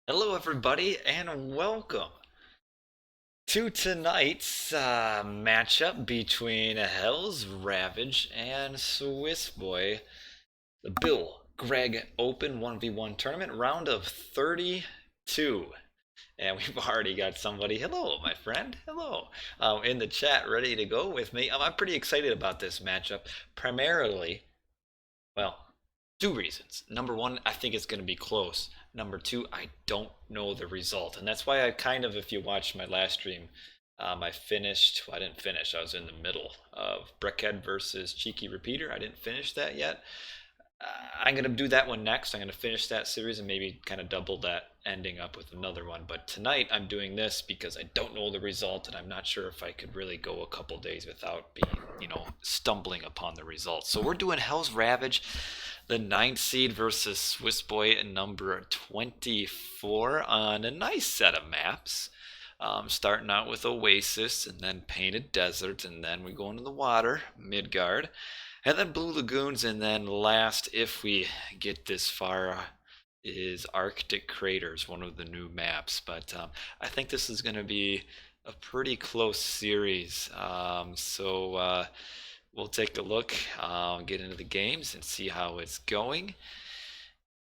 Hello, everybody, and welcome to tonight's matchup between Hellsravage and Swissboy, the Bill Gregg Open 1v1 tournament, round of 32. And we've already got somebody, hello, my friend, hello, in the chat ready to go with me. I'm pretty excited about this matchup, primarily well, two reasons. Number one, I think it's going to be close. Number two, I don't know the result. And that's why I kind of, if you watched my last stream, I finished, well, I didn't finish, I was in the middle of Brickhead versus Cheeky Repeater. I didn't finish that yet. I'm going to do that one next. I'm going to finish that series and maybe kind of double that, ending up with another one. But tonight I'm doing this because I don't know the result and I'm not sure if I could really go a couple days without being, stumbling upon the results. So we're doing Hellsravage, the 9th seed versus Swissboy at number 24 on a nice set of maps. Starting out with Oasis and then Painted Desert, and then we go into the water, Midgard, and then Blue Lagoons, and then last, if we get this far, is Arctic Craters, one of the new maps. But I think this is going to be a pretty close series. So we'll take a look, get into the games, and see how it's going.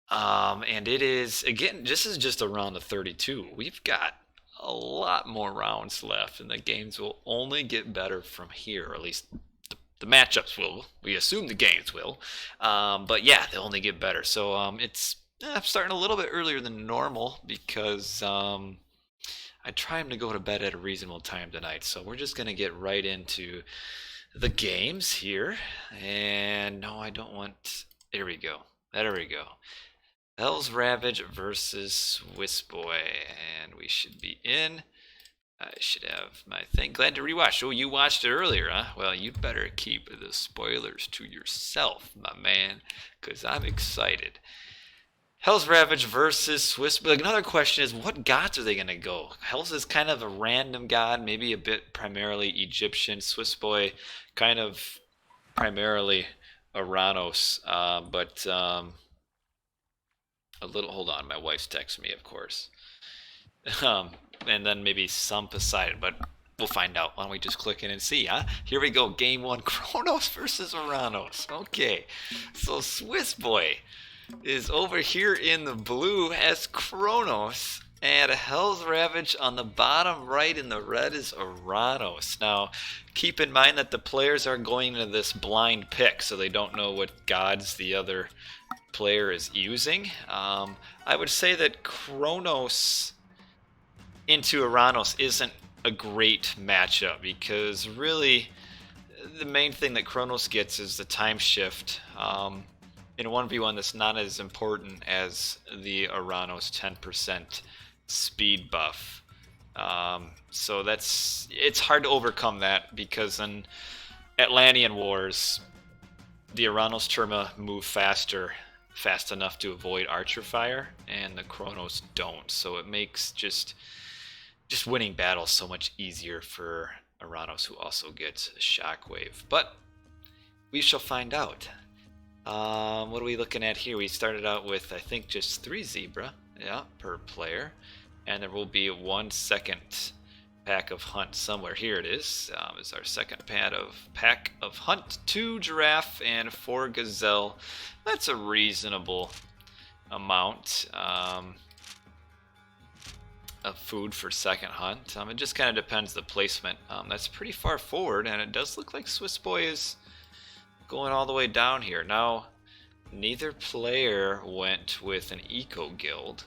And it is, again, this is just around the 32. We've got a lot more rounds left, and the games will only get better from here, or at least the matchups will. We assume the games will. But yeah, they'll only get better. So it's I'm starting a little bit earlier than normal because I try to go to bed at a reasonable time tonight. So we're just going to get right into the games here. And no, I don't want... There we go. There we go. Hellsravage versus Swissboy. And we should be in. I should have my thing. Glad to rewatch. Oh, you watched it earlier, huh? Well, you'd better keep the spoilers to yourself, my man, because I'm excited. Hellsravage versus Swissboy. Another question is, what gods are they going to go? Hell's is kind of a random god, maybe a bit primarily Egyptian. Swissboy, kind of primarily Oranos, but a little. Hold on, my wife's texting me, of course. And then maybe some Poseidon, but we'll find out. Why don't we just click in and see, huh? Here we go, game one, Kronos versus Oranos. Okay, so Swissboy is over here in the blue as Kronos, and Hellsravage on the bottom right in the red is Oranos. Now, keep in mind that the players are going into this blind pick, so they don't know what gods the other player is using. I would say that Kronos into Oranos isn't a great matchup because really the main thing that Kronos gets is the time shift. In a 1v1 that's not as important as the Oranos 10% speed buff. So it's hard to overcome that because in Atlantean Wars the Oranos Terma move fast enough to avoid archer fire, and the Kronos don't. So it makes just winning battles so much easier for Oranos, who also gets a shockwave. But we shall find out. What are we looking at here? We started out with, I think, just 3 zebra, yeah, per player, and there will be 1 second pack of hunt somewhere. Here it is. Is our second pack of hunt. 2 giraffe and 4 gazelle. That's a reasonable amount of food for second hunt. It just kind of depends the placement. That's pretty far forward, and it does look like Swissboy is going all the way down here. Now, neither player went with an eco guild,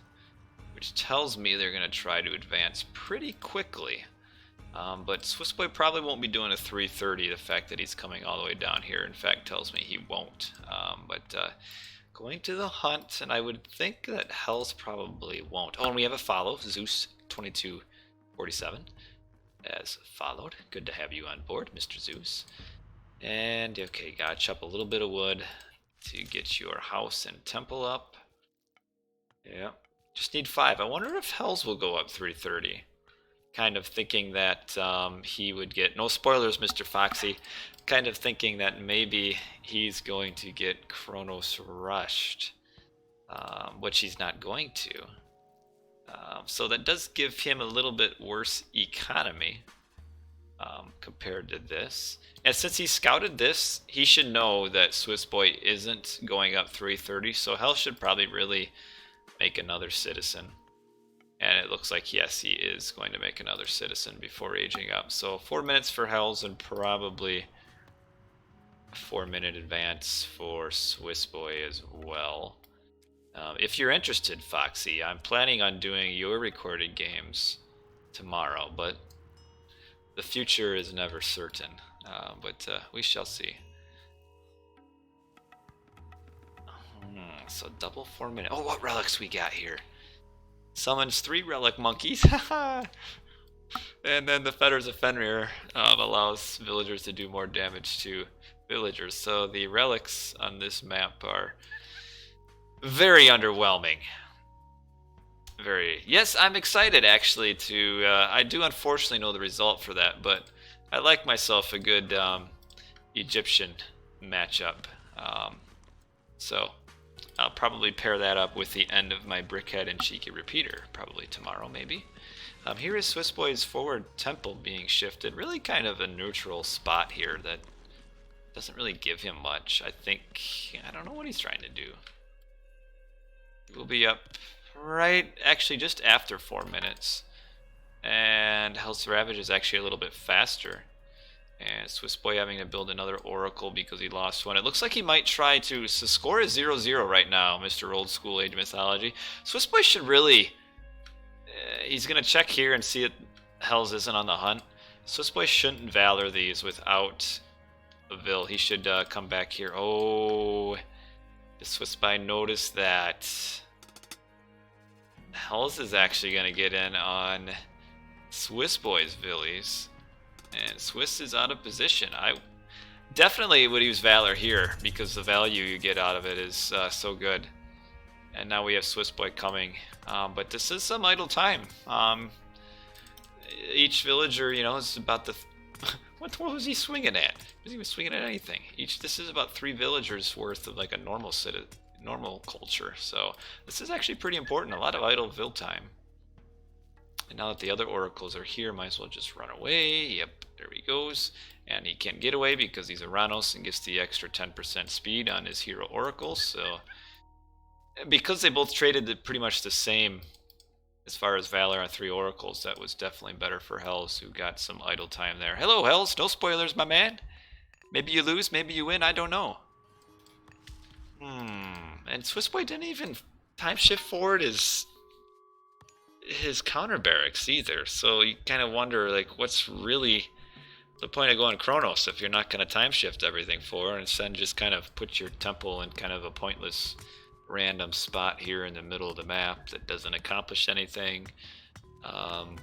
which tells me they're going to try to advance pretty quickly. But Swissboy probably won't be doing a 330. The fact that he's coming all the way down here, in fact, tells me he won't. But going to the hunt, and I would think that Hells probably won't. Oh, and we have a follow, Zeus 2247 as followed. Good to have you on board, Mr. Zeus. And okay, gotta chop a little bit of wood to get your house and temple up. Yeah, just need 5. I wonder if Hells will go up 330. Kind of thinking that he would get, no spoilers, Mr. Foxy, kind of thinking that maybe he's going to get Kronos rushed, which he's not going to. So that does give him a little bit worse economy compared to this. And since he scouted this, he should know that Swissboy isn't going up 330, so Hell should probably really make another citizen. And it looks like, yes, he is going to make another citizen before aging up. So 4 minutes for Hells and probably a 4-minute advance for Swissboy as well. If you're interested, Foxy, I'm planning on doing your recorded games tomorrow, but the future is never certain. But we shall see. So double 4 minutes. Oh, what relics we got here? Summons 3 relic monkeys. And then the Fetters of Fenrir allows villagers to do more damage to villagers. So the relics on this map are very underwhelming. Very. Yes, I'm excited actually to. I do unfortunately know the result for that, but I like myself a good Egyptian matchup. So I'll probably pair that up with the end of my Brickhead and Cheeky Repeater, probably tomorrow maybe. Here is Swissboy's forward temple being shifted. Really kind of a neutral spot here that doesn't really give him much. I don't know what he's trying to do. We'll be up right, actually just after 4 minutes. And Hellsravage is actually a little bit faster. And Swissboy having to build another Oracle because he lost one. It looks like he might try to, so score is 0-0 right now, Mr. Old School Age Mythology. Swissboy should really, he's going to check here and see that Hells isn't on the hunt. Swissboy shouldn't Valor these without a Vil. He should come back here. Oh, the Swissboy noticed that Hells is actually going to get in on Swissboy's Villies. And Swiss is out of position. I definitely would use Valor here because the value you get out of it is so good. And now we have Swissboy coming. But this is some idle time. Each villager, you know, is about the... what was he swinging at? Was he even swinging at anything? This is about 3 villagers worth of like a normal culture. So this is actually pretty important. A lot of idle Vil time. And now that the other oracles are here, might as well just run away. Yep, there he goes. And he can't get away because he's Oranos and gets the extra 10% speed on his hero oracles. So because they both traded pretty much the same as far as Valor on 3 oracles, that was definitely better for Hells, who got some idle time there. Hello, Hells. No spoilers, my man. Maybe you lose, maybe you win. I don't know. And Swissboy didn't even time shift forward his counter barracks either, so you kind of wonder, like, what's really the point of going Kronos if you're not going to time shift everything forward, and instead just kind of put your temple in kind of a pointless random spot here in the middle of the map that doesn't accomplish anything. And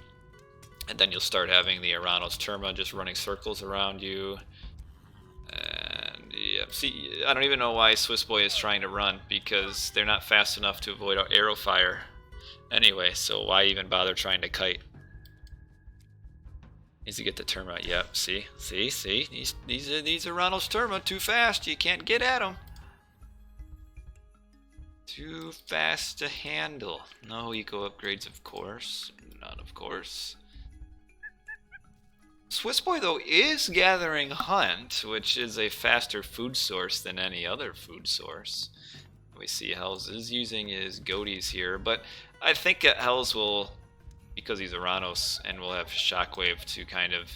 then you'll start having the Oranos Terma just running circles around you. And yeah, see, I don't even know why Swissboy is trying to run, because they're not fast enough to avoid arrow fire anyway, so why even bother trying to kite? Needs to get the Terma. Yep, see? These Oranos Terma too fast. You can't get at them. Too fast to handle. No eco upgrades, of course. None, of course. Swissboy, though, is gathering Hunt, which is a faster food source than any other food source. We see Hells is using his goatees here, but I think Hells will, because he's Oranos, and will have Shockwave to kind of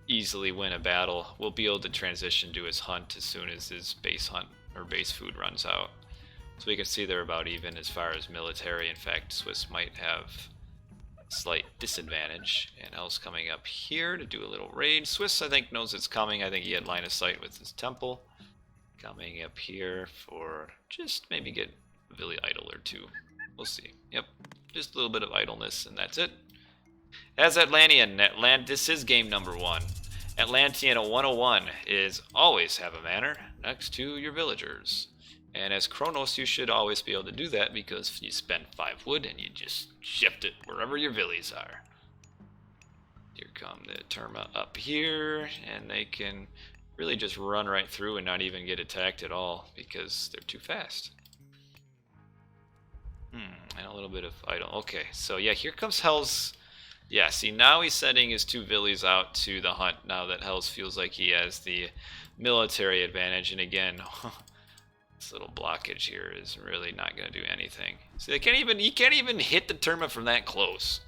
easily win a battle, will be able to transition to his Hunt as soon as his base Hunt or base food runs out. So we can see they're about even as far as military. In fact, Swiss might have slight disadvantage, and Hells coming up here to do a little raid. Swiss, I think, knows it's coming. I think he had line of sight with his temple. Coming up here for just maybe get Villy idle or 2. We'll see. Yep, just a little bit of idleness, and that's it. As Atlantean, this is game number 1. Atlantean 101 is always have a manor next to your villagers. And as Kronos, you should always be able to do that, because you spend 5 wood and you just shift it wherever your villies are. Here come the Terma up here, and they can really just run right through and not even get attacked at all because they're too fast. And a little bit of idle. Okay, so yeah, here comes Hell's. Yeah, see, now he's sending his 2 Villies out to the hunt now that Hells feels like he has the military advantage. And again, this little blockage here is really not going to do anything. See, he can't even hit the Terma from that close.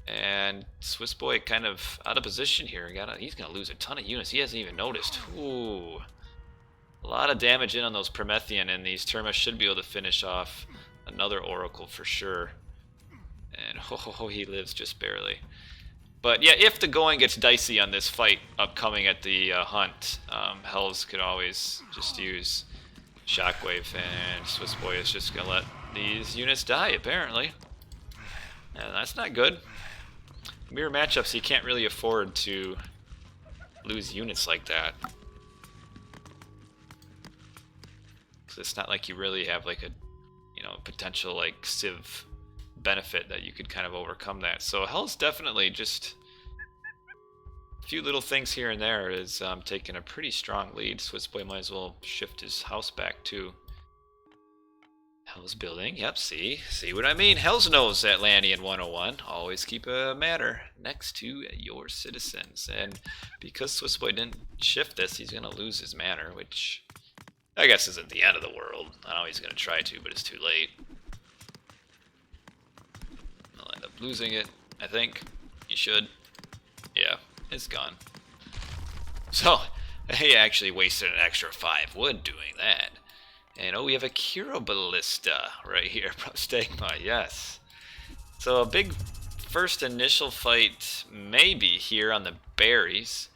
And Swissboy kind of out of position here. He's going to lose a ton of units. He hasn't even noticed. Ooh. A lot of damage in on those Promethean, and these Terma should be able to finish off another Oracle for sure. And he lives just barely. But yeah, if the going gets dicey on this fight upcoming at the hunt, Hells could always just use Shockwave, and Swissboy is just going to let these units die, apparently. And that's not good. Mirror matchups, you can't really afford to lose units like that. Because it's not like you really have like a, potential like Civ benefit that you could kind of overcome that. So Hell's definitely just a few little things here and there is taking a pretty strong lead. Swissboy might as well shift his house back too. Hell's building. Yep, see what I mean. Hell's knows Atlantean 101. Always keep a manor next to your citizens. And because Swissboy didn't shift this, he's going to lose his manor, which I guess isn't the end of the world. I know he's going to try to, but it's too late. I'll end up losing it, I think. He should. Yeah, it's gone. So, he actually wasted an extra 5 wood doing that. And oh, we have a Kiro Ballista right here. Prostegma, yes. So a big first initial fight maybe here on the berries.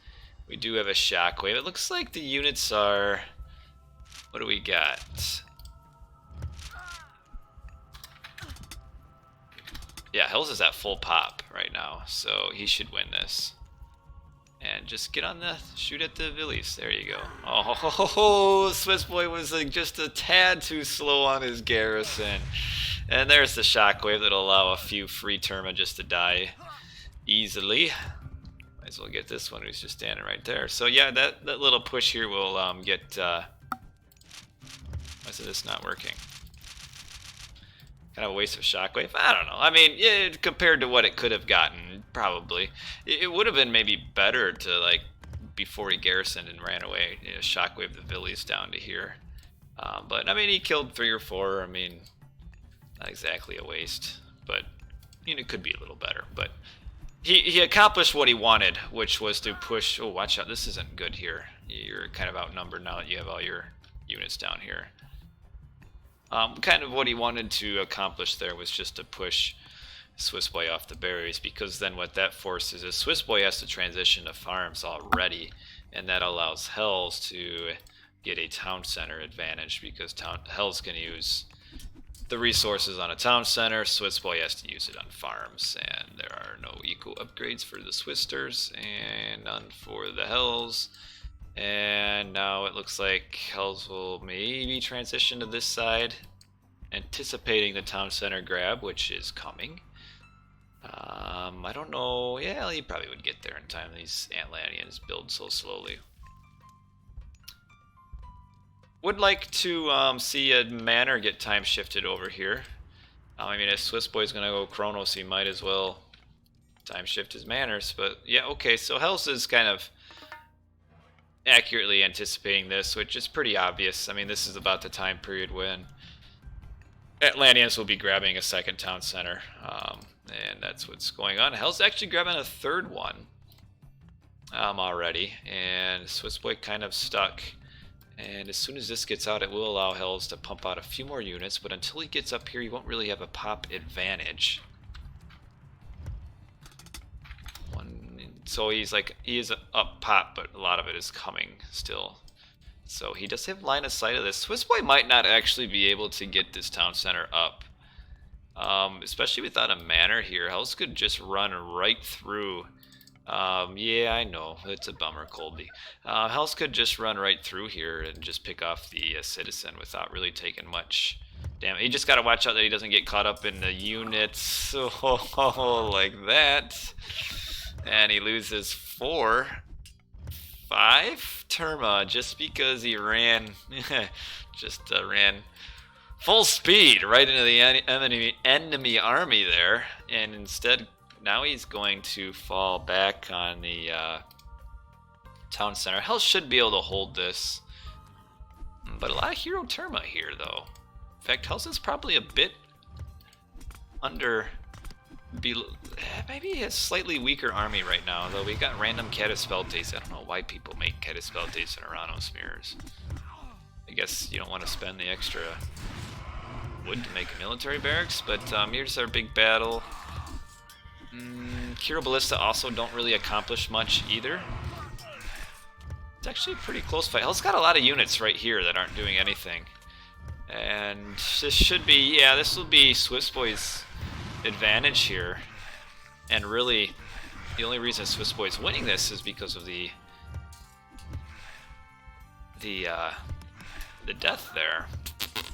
We do have a Shockwave. It looks like the units are... What do we got? Yeah, Hells is at full pop right now, so he should win this. And just get on the shoot at the Villies. There you go. Oh, Swissboy was like just a tad too slow on his garrison. And there's the Shockwave that'll allow a few free Terma just to die easily. Might as well get this one who's just standing right there. So yeah, that little push here will get... why is this not working? Kind of a waste of Shockwave? I don't know. I mean, yeah, compared to what it could have gotten, probably. It would have been maybe better to, like, before he garrisoned and ran away, Shockwave the Villies down to here. But, I mean, he killed 3 or 4. I mean, not exactly a waste. But, it could be a little better. But he accomplished what he wanted, which was to push... Oh, watch out. This isn't good here. You're kind of outnumbered now that you have all your units down here. Kind of what he wanted to accomplish there was just to push Swissboy off the berries, because then what that forces is Swissboy has to transition to farms already, and that allows Hells to get a town center advantage, because Hells can use the resources on a town center, Swissboy has to use it on farms, and there are no eco upgrades for the Swisters, and none for the Hells. And now it looks like Hells will maybe transition to this side, anticipating the town center grab, which is coming. I don't know. Yeah, he probably would get there in time. These Atlanteans build so slowly. Would like to see a manor get time shifted over here. I mean, if Swissboy's going to go Kronos, he might as well time shift his manors. But yeah, okay, so Hells is kind of accurately anticipating this, which is pretty obvious. I mean, this is about the time period when Atlanteans will be grabbing a second town center, and that's what's going on. Hell's actually grabbing a 3rd one already, and Swissboy kind of stuck. And as soon as this gets out, it will allow Hells to pump out a few more units, but until he gets up here, he won't really have a pop advantage. So he is up pop, but a lot of it is coming still. So he does have line of sight of this. Swissboy might not actually be able to get this town center up, especially without a manor here. Hells could just run right through. Yeah, I know, it's a bummer, Colby. Hells could just run right through here and just pick off the citizen without really taking much damage. He just got to watch out that he doesn't get caught up in the units like that. And he loses 5 Terma just because he ran ran full speed right into the enemy army there, and instead now he's going to fall back on the town center. Hell should be able to hold this, but a lot of hero terma here though. In fact, Hell's is probably a bit under, maybe a slightly weaker army right now, though we got random Cataspeltes. I don't know why people make Cataspeltes and Oranos mirrors. I guess you don't want to spend the extra wood to make a military barracks, but here's our big battle. Kiro Ballista also don't really accomplish much either. It's actually a pretty close fight. Hell's got a lot of units right here that aren't doing anything. And this should be, yeah, this will be Swissboy's advantage here. And really, the only reason Swissboy's winning this is because of the death there.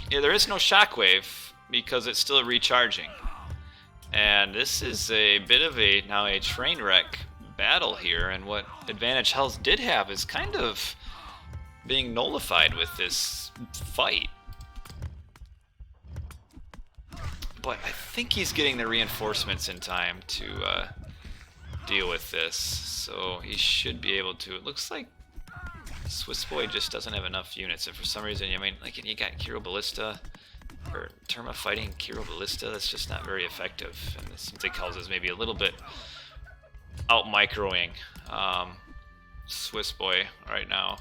Yeah, there is no shockwave because it's still recharging. And this is a bit of a train wreck battle here, and what advantage Hells did have is kind of being nullified with this fight. But I think he's getting the reinforcements in time to deal with this, so he should be able to. It looks like Swissboy just doesn't have enough units, and for some reason, I mean, like, you got Kiro Ballista, or Terma fighting Kiro Ballista, that's just not very effective, and this seems like Hells is maybe a little bit out-microing Swissboy right now.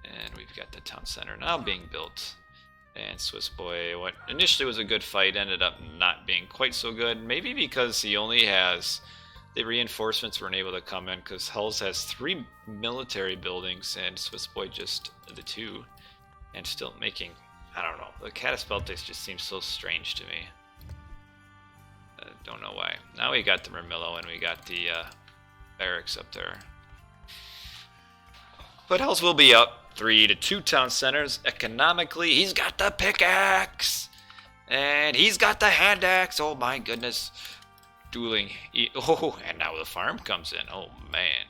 And we've got the town center now being built. And Swissboy, what initially was a good fight, ended up not being quite so good. Maybe because he only has, the reinforcements weren't able to come in, because Hells has 3 military buildings and Swissboy just the 2. And still making, I don't know, the Cataspeltes just seems so strange to me. Don't know why. Now we got the Mermillo and we got the barracks up there. But Hells will be up 3 to 2 town centers. Economically, he's got the pickaxe! And he's got the hand axe! Oh my goodness. Dueling. Oh, and now the farm comes in. Oh man.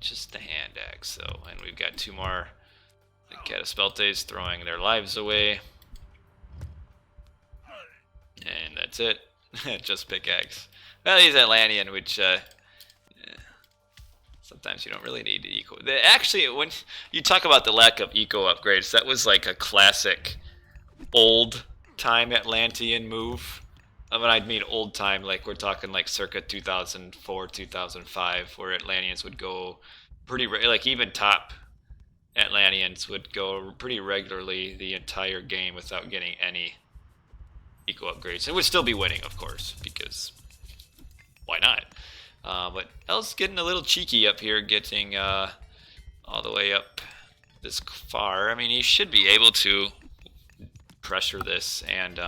Just the hand axe, though. And we've got 2 more Cataspeltes throwing their lives away. And that's it. Just pickaxe. Well, he's Atlantean, which sometimes you don't really need to eco. Actually, when you talk about the lack of eco upgrades, that was like a classic old-time Atlantean move. I mean old time, like we're talking like circa 2004, 2005, where Atlanteans would go pretty, like even top Atlanteans would go pretty regularly the entire game without getting any eco upgrades. It would still be winning, of course, because why not? But El's getting a little cheeky up here, getting all the way up this far. I mean, he should be able to pressure this and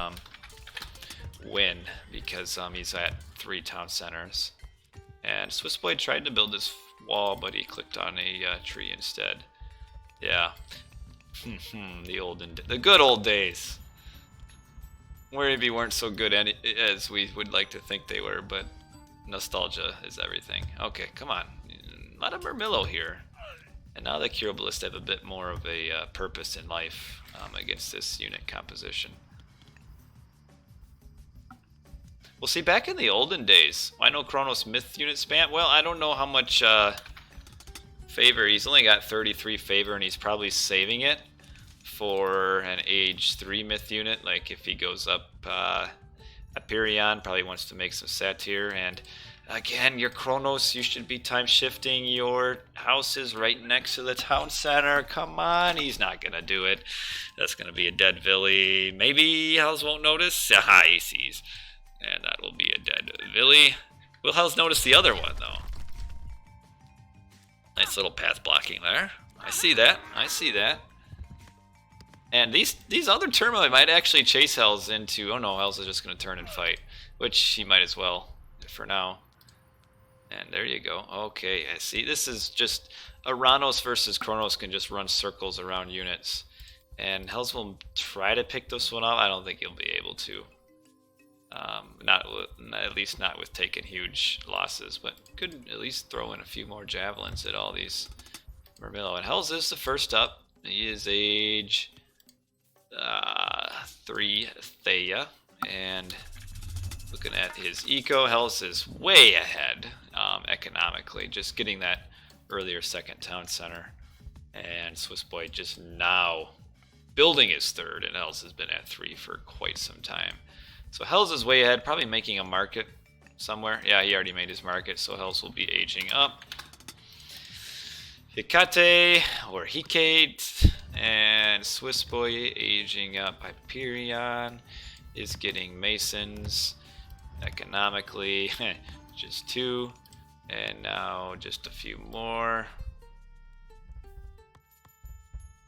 win, because he's at 3 town centers. And Swissboy tried to build this wall, but he clicked on a tree instead. Yeah. The good old days. Where maybe weren't so good as we would like to think they were, but nostalgia is everything. Okay, come on. A lot of Mermillo here. And now the Kiro Ballista have a bit more of a purpose in life against this unit composition. Well, see, back in the olden days, I know Kronos myth unit spam. Well, I don't know how much favor. He's only got 33 favor, and he's probably saving it for an age 3 myth unit. Like if he goes up Aperion, probably wants to make some satyr. And again, your Kronos, you should be time shifting your houses right next to the town center. Come on, he's not gonna do it. That's gonna be a dead villy. Maybe Hells won't notice. Aha, he sees. And that will be a dead villy. Will Hells notice the other one though? Nice little path blocking there. I see that. I see that. And these other Termite might actually chase Hells into... Oh no, Hells is just going to turn and fight. Which he might as well, for now. And there you go. Okay, I see. This is just... Oranos versus Kronos can just run circles around units. And Hells will try to pick this one up. I don't think he'll be able to. At least not with taking huge losses. But could at least throw in a few more javelins at all these Mermillo. And Hells is the first up. He is age 3 Thea. And looking at his eco, Hells is way ahead economically. Just getting that earlier second town center. And Swissboy just now building his third, and Hells has been at 3 for quite some time. So Hells is way ahead, probably making a market somewhere. Yeah, he already made his market, so Hells will be aging up. Hecate or Hecate and Swissboy aging up. Hyperion is getting Masons economically, just 2, and now just a few more.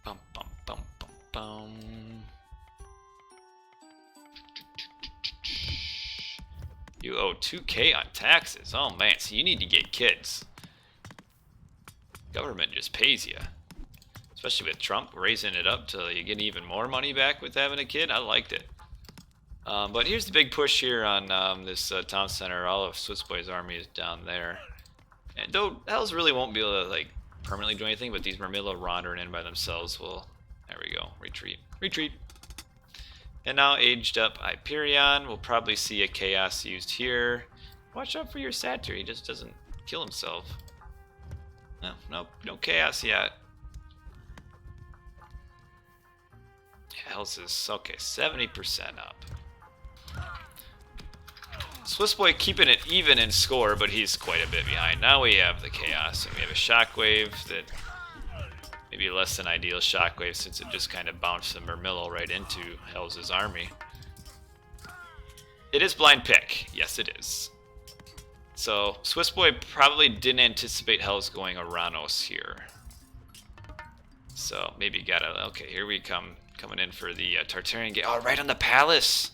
Bum, bum, bum, bum, bum. You owe 2K on taxes. Oh man, so you need to get kids. Government just pays you. Especially with Trump raising it up till you get even more money back with having a kid. I liked it. But here's the big push here on this town center. All of Swissboy's army is down there. And though Hells really won't be able to like permanently do anything, but these Mermillo wandering in by themselves will... There we go. Retreat. Retreat. And now aged up Hyperion. We'll probably see a chaos used here. Watch out for your satyr. He just doesn't kill himself. No chaos yet. Hells is okay, 70% up. Swissboy keeping it even in score, but he's quite a bit behind. Now we have the chaos, and we have a shockwave that maybe less than ideal shockwave since it just kind of bounced the Mermillo right into Hells' army. It is blind pick. Yes, it is. So Swissboy probably didn't anticipate Hells going Oranos here. So maybe gotta... Okay, here we come. Coming in for the Tartarian gate. Oh, right on the palace.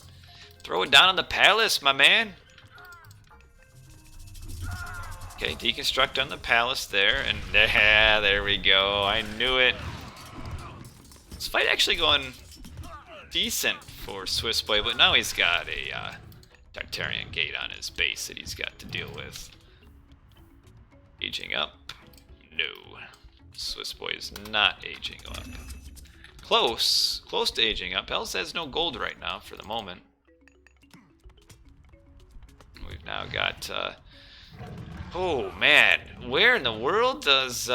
Throw it down on the palace, my man. Okay, deconstruct on the palace there. And there we go. I knew it. This fight actually going decent for Swissboy, but now he's got a Tartarian gate on his base that he's got to deal with. Aging up? No. Swissboy is not aging up. Close to aging up. Hells has no gold right now for the moment. We've now got, oh man, where in the world does,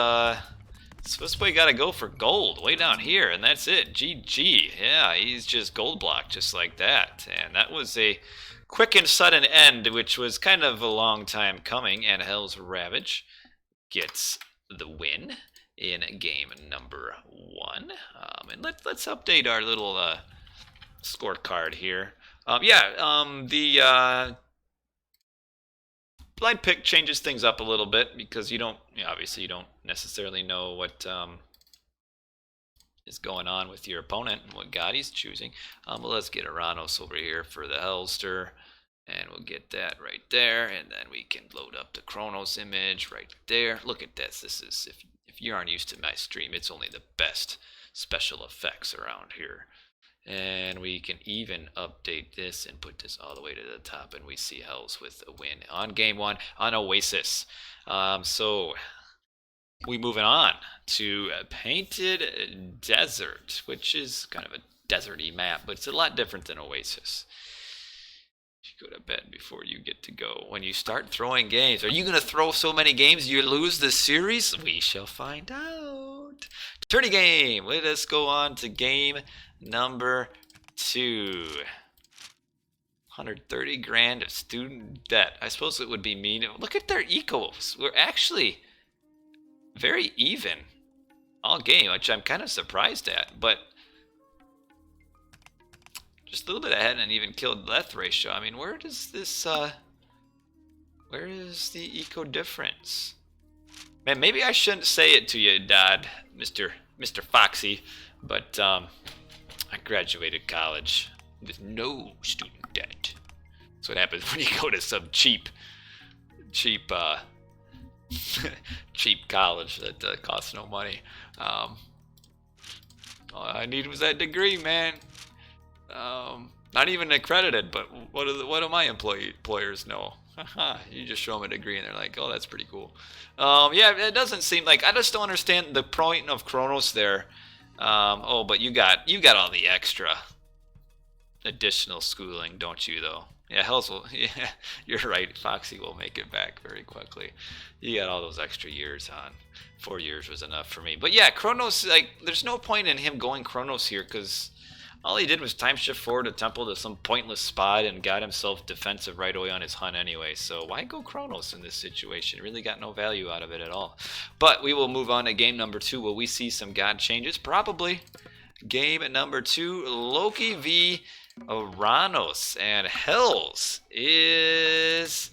Swissboy gotta go for gold? Way down here, and that's it. GG. Yeah, he's just gold blocked just like that. And that was a quick and sudden end, which was kind of a long time coming, and Hellsravage gets the win in game number 1. And let's update our little scorecard here. The blind pick changes things up a little bit because obviously you don't necessarily know what is going on with your opponent and what god he's choosing. But let's get Oranos over here for the Hellster, and we'll get that right there, and then we can load up the Kronos image right there. Look at this. This is if you aren't used to my stream, it's only the best special effects around here. And we can even update this and put this all the way to the top, and we see Hells with a win on game 1 on Oasis. So we moving on to a Painted Desert, which is kind of a deserty map, but it's a lot different than Oasis. You go to bed before you get to go. When you start throwing games, are you going to throw so many games you lose the series? We shall find out. Tourney game. Let us go on to game number 2. 130 grand of student debt. I suppose it would be mean. Look at their ecos. We're actually very even all game, which I'm kind of surprised at, but just a little bit ahead and even killed death ratio. I mean, where does this, where is the eco difference? Man, maybe I shouldn't say it to you, Dad, Mr. Foxy, but I graduated college with no student debt. That's what happens when you go to some cheap college that costs no money. All I need was that degree, man. Not even accredited, but what do my employers know? You just show them a degree and they're like, oh, that's pretty cool. Yeah, it doesn't seem like, I just don't understand the point of Kronos there. Oh, but you got all the extra additional schooling, don't you? Though, yeah, Hells will. Yeah, you're right. Foxy will make it back very quickly. You got all those extra years on. 4 years was enough for me. But yeah, Kronos. Like, there's no point in him going Kronos here because all he did was time shift forward a temple to some pointless spot and got himself defensive right away on his hunt anyway. So why go Kronos in this situation? Really got no value out of it at all. But we will move on to game number 2. Will we see some god changes? Probably. Game number 2, Loki v Oranos, and Hells is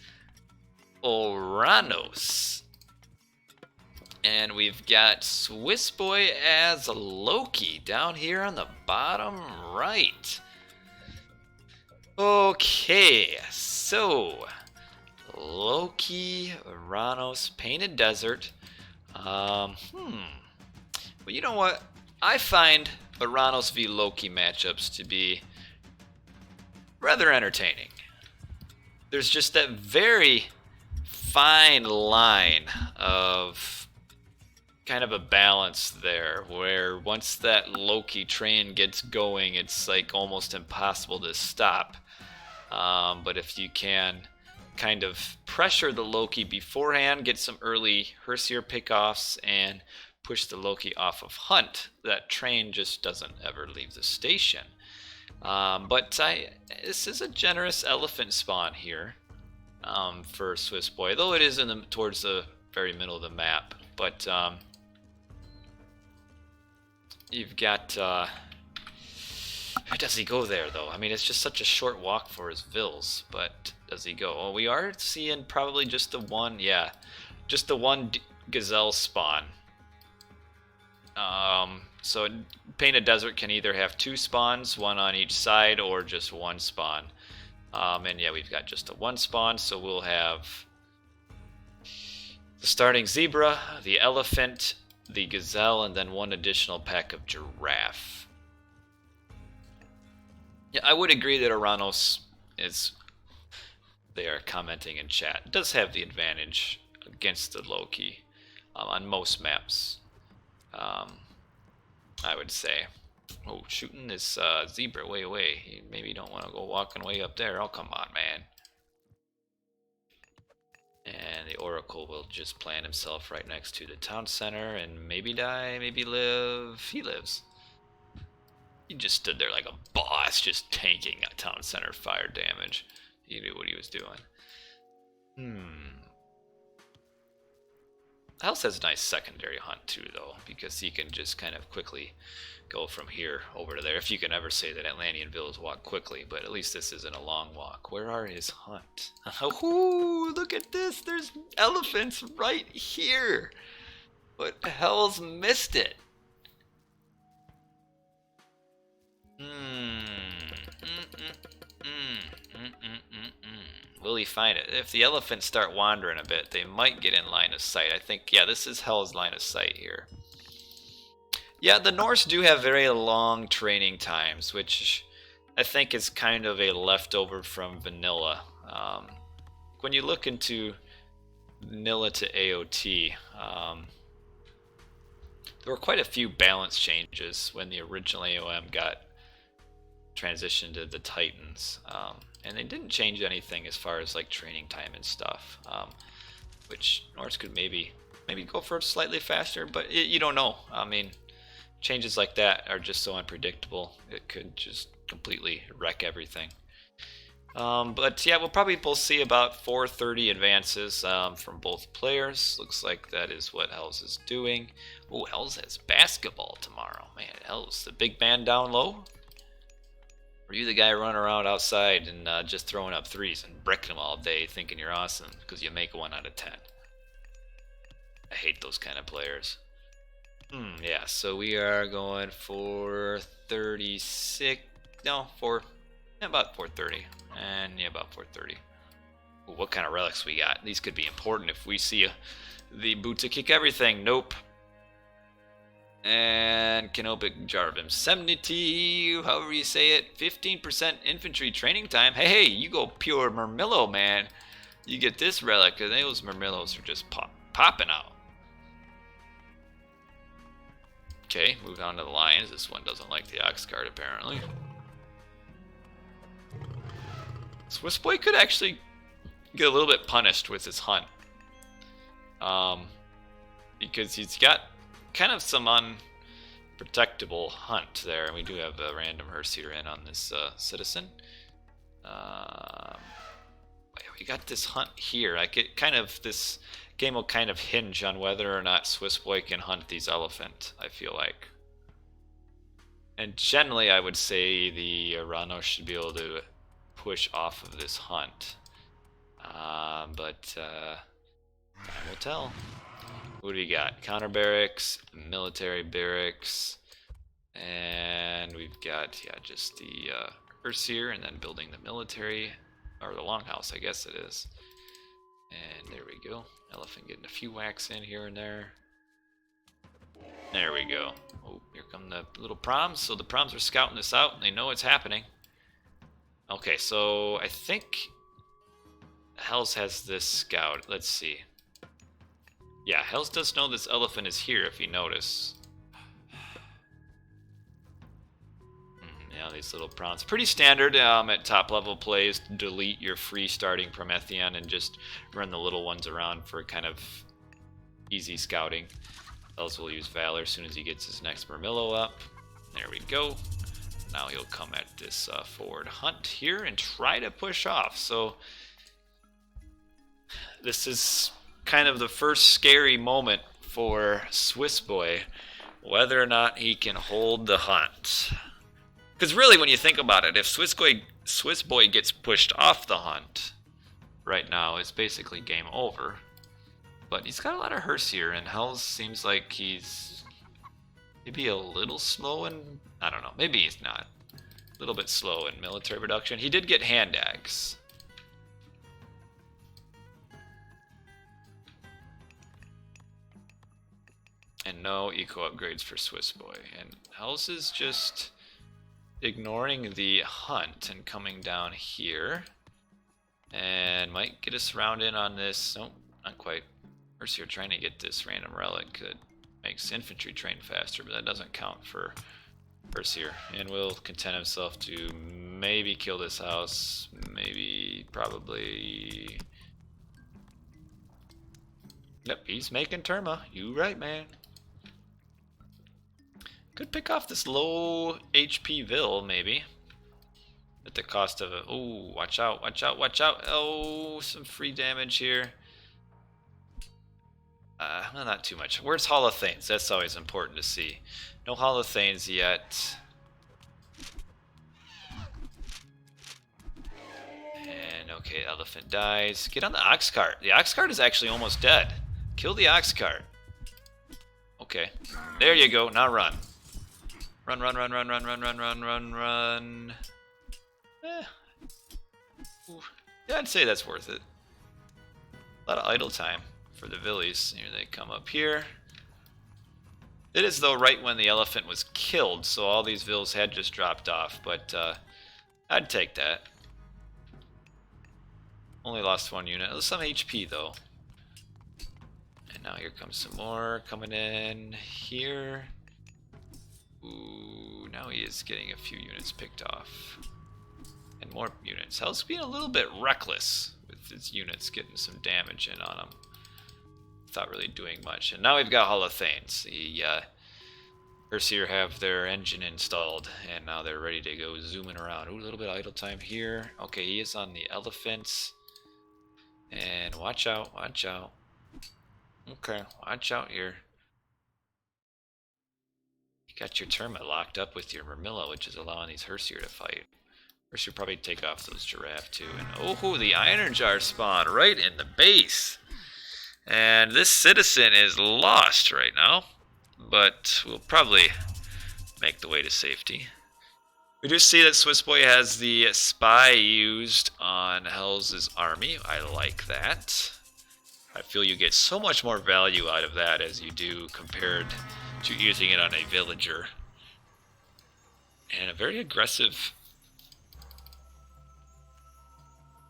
Oranos. And we've got Swissboy as Loki down here on the bottom right. Okay, so Loki, Oranos, Painted Desert. Well, you know what? I find Oranos v Loki matchups to be rather entertaining. There's just that very fine line of kind of a balance there where once that Loki train gets going, it's like almost impossible to stop. But if you can kind of pressure the Loki beforehand, get some early Hersier pickoffs, and push the Loki off of hunt, that train just doesn't ever leave the station. But this is a generous elephant spawn here for Swissboy, though it is towards the very middle of the map. But you've got. Where does he go there, though? I mean, it's just such a short walk for his Vills, but does he go? Well, we are seeing probably just the one, yeah, just the one Gazelle spawn. So Painted Desert can either have 2 spawns, 1 on each side, or just 1 spawn. And yeah, we've got just a 1 spawn, so we'll have the starting zebra, the elephant, the gazelle, and then 1 additional pack of giraffe. Yeah, I would agree that Oranos is, they are commenting in chat, does have the advantage against the Loki on most maps. I would say. Oh, shooting this zebra way away. You maybe don't want to go walking way up there. Oh, come on, man. And the Oracle will just plant himself right next to the town center and maybe die, maybe live. He lives. He just stood there like a boss, just tanking a town center fire damage. He knew what he was doing. House has a nice secondary hunt too, though, because he can just kind of quickly go from here over to there. If you can ever say that Atlantean villas walk quickly, but at least this isn't a long walk. Where are his hunt? Oh, look at this! There's elephants right here! But Hell's missed it. Will he find it? If the elephants start wandering a bit, they might get in line of sight. I think, yeah, this is Hell's line of sight here. Yeah, the Norse do have very long training times, which I think is kind of a leftover from vanilla. When you look into vanilla to AOT, there were quite a few balance changes when the original AOM got transitioned to the Titans, and they didn't change anything as far as like training time and stuff, which Norse could maybe go for slightly faster, but you don't know. I mean, changes like that are just so unpredictable. It could just completely wreck everything. But yeah, we'll probably both see about 430 advances from both players. Looks like that is what Hells is doing. Oh, Hells has basketball tomorrow. Man, Hells, the big man down low? Or you the guy running around outside and just throwing up threes and bricking them all day thinking you're awesome because you make 1 out of 10? I hate those kind of players. Yeah, so we are going for 36. No, about 430. And yeah, about 430. Ooh, what kind of relics we got? These could be important if we see the boot to kick everything. Nope. And Canopic Jar of Indemnity, however you say it. 15% infantry training time. Hey, you go pure Murmillo, man. you get this relic, and those Murmillos are just popping out. Okay, move on to the lions. This one doesn't like the ox cart, apparently. Swissboy could actually get a little bit punished with his hunt. Because he's got kind of some unprotectable hunt there. And we do have a random Herseer in on this citizen. We got this hunt here. This game will kind of hinge on whether or not Swissboy can hunt these elephant, I feel like. And generally, I would say the Oranos should be able to push off of this hunt. But time will tell. What do we got? Counter barracks, military barracks, and we've got, just the Herseer, and then building the military, or the longhouse, I guess it is. And there we go. Elephant getting a few whacks in here and there. There we go. Oh, here come the little proms. So the proms are scouting this out, and they know it's happening. Okay, so I think Hells has this scout. Let's see. Yeah, Hells does know this elephant is here, if you notice. Yeah, these little prawns. Pretty standard at top level plays. Delete your free starting Promethean and just run the little ones around for kind of easy scouting. Hells will use Valor as soon as he gets his next Murmillo up. There we go. Now he'll come at this forward hunt here and try to push off. So this is kind of the first scary moment for Swissboy, whether or not he can hold the hunt. Because really, when you think about it, if Swissboy gets pushed off the hunt right now, it's basically game over. But he's got a lot of Herseer, and Hells seems like he's maybe a little slow in, I don't know, maybe he's not. A little bit slow in military production. He did get hand axe. And no eco upgrades for Swissboy. And Hells is just ignoring the hunt and coming down here. And might get us round in on this. Nope, not quite. Herseer trying to get this random relic that makes infantry train faster, but that doesn't count for Herseer. And will content himself to maybe kill this house. Maybe, probably. Yep, he's making Terma. You right, man. Could pick off this low HP Vil, maybe. At the cost of a... Oh, watch out, watch out, watch out. Oh, some free damage here. Well, not too much. Where's Hall of Thanes? That's always important to see. No Hall of Thanes yet. And, okay, elephant dies. Get on the ox cart. The ox cart is actually almost dead. Kill the ox cart. Okay. There you go. Now run. Run, run, run, run, run, run, run, run, run, run. Yeah, I'd say that's worth it. A lot of idle time for the Villies. Here they come up here. It is, though, right when the elephant was killed, so all these Vils had just dropped off, but I'd take that. Only lost one unit. Some HP, though. And now here comes some more coming in here. Ooh, now he is getting a few units picked off. And more units. Hell's being a little bit reckless with his units getting some damage in on him. Without really doing much. And now we've got Hall of Thanes. The Herseer have their engine installed, and now they're ready to go zooming around. Ooh, a little bit of idle time here. Okay, he is on the elephants. And watch out, watch out. Okay, watch out here. You got your Terma locked up with your Murmillo, which is allowing these Herseer to fight. Herseer probably take off those giraffe too. And oh, the Iron Jar spawn right in the base. And this citizen is lost right now, but we'll probably make the way to safety. We do see that Swissboy has the spy used on Hell's army. I like that. I feel you get so much more value out of that as you do compared to using it on a villager. And a very aggressive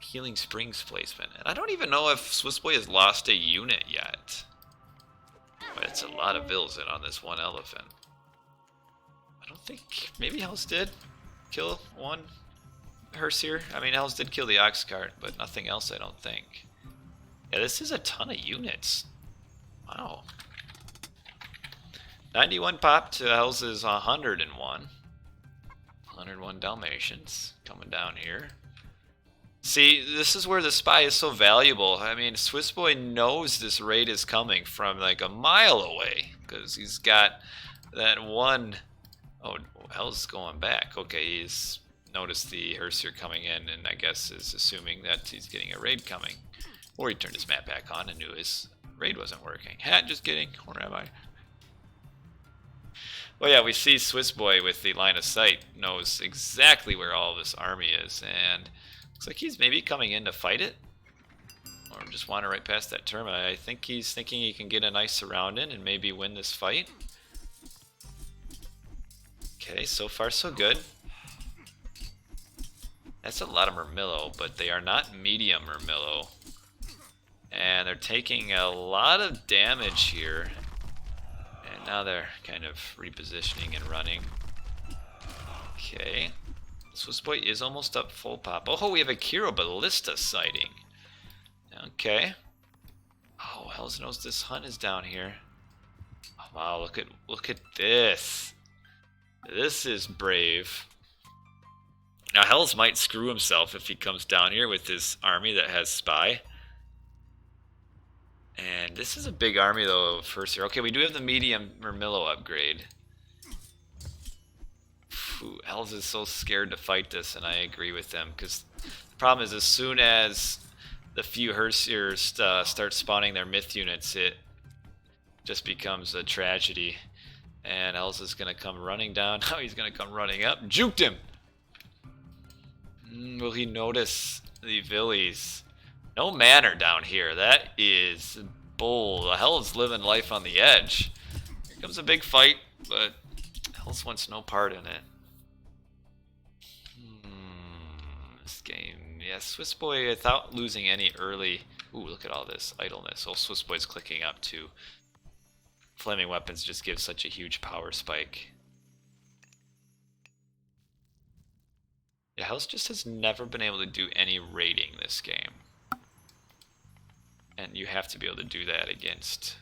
Healing Springs placement. And I don't even know if Swissboy has lost a unit yet. But it's a lot of vills in on this one elephant. I don't think... Maybe Hells did kill one hearse here. I mean, Hells did kill the ox cart, but nothing else, I don't think. Yeah, this is a ton of units. Wow. 91 pop to Hells is 101. 101 Dalmatians coming down here. See, this is where the spy is so valuable. I mean, Swissboy knows this raid is coming from like a mile away because he's got that one. Oh, Hell's going back. Okay, he's noticed the Hersier coming in and I guess is assuming that he's getting a raid coming. Or he turned his map back on and knew his raid wasn't working. Just kidding. Where am I? Well, yeah, we see Swissboy with the line of sight knows exactly where all this army is, and looks like he's maybe coming in to fight it, or just wander right past that term. I think he's thinking he can get a nice surround in and maybe win this fight. Okay, so far so good. That's a lot of Murmillo, but they are not medium Murmillo, and they're taking a lot of damage here. And now they're kind of repositioning and running. Okay. Swissboy is almost up full pop. Oh, we have a Kiro Ballista sighting. Okay. Oh, Hells knows this hunt is down here. Oh, wow, look at this. This is brave. Now Hells might screw himself if he comes down here with his army that has spy. And this is a big army, though, first here. Okay, we do have the medium Murmillo upgrade. Ooh, Hells is so scared to fight this, and I agree with them. Because the problem is, as soon as the few Hersiers start spawning their myth units, it just becomes a tragedy. And Hells is going to come running down. Now he's going to come running up. Juked him! Will he notice the Villies? No manner down here. That is bold. Hell's living life on the edge. Here comes a big fight, but Hell's wants no part in it. This game, yeah, Swissboy without losing any early. Ooh, look at all this idleness. Oh, Swissboy's clicking up too. Flaming weapons just give such a huge power spike. Yeah, Hell's just has never been able to do any raiding this game. And you have to be able to do that against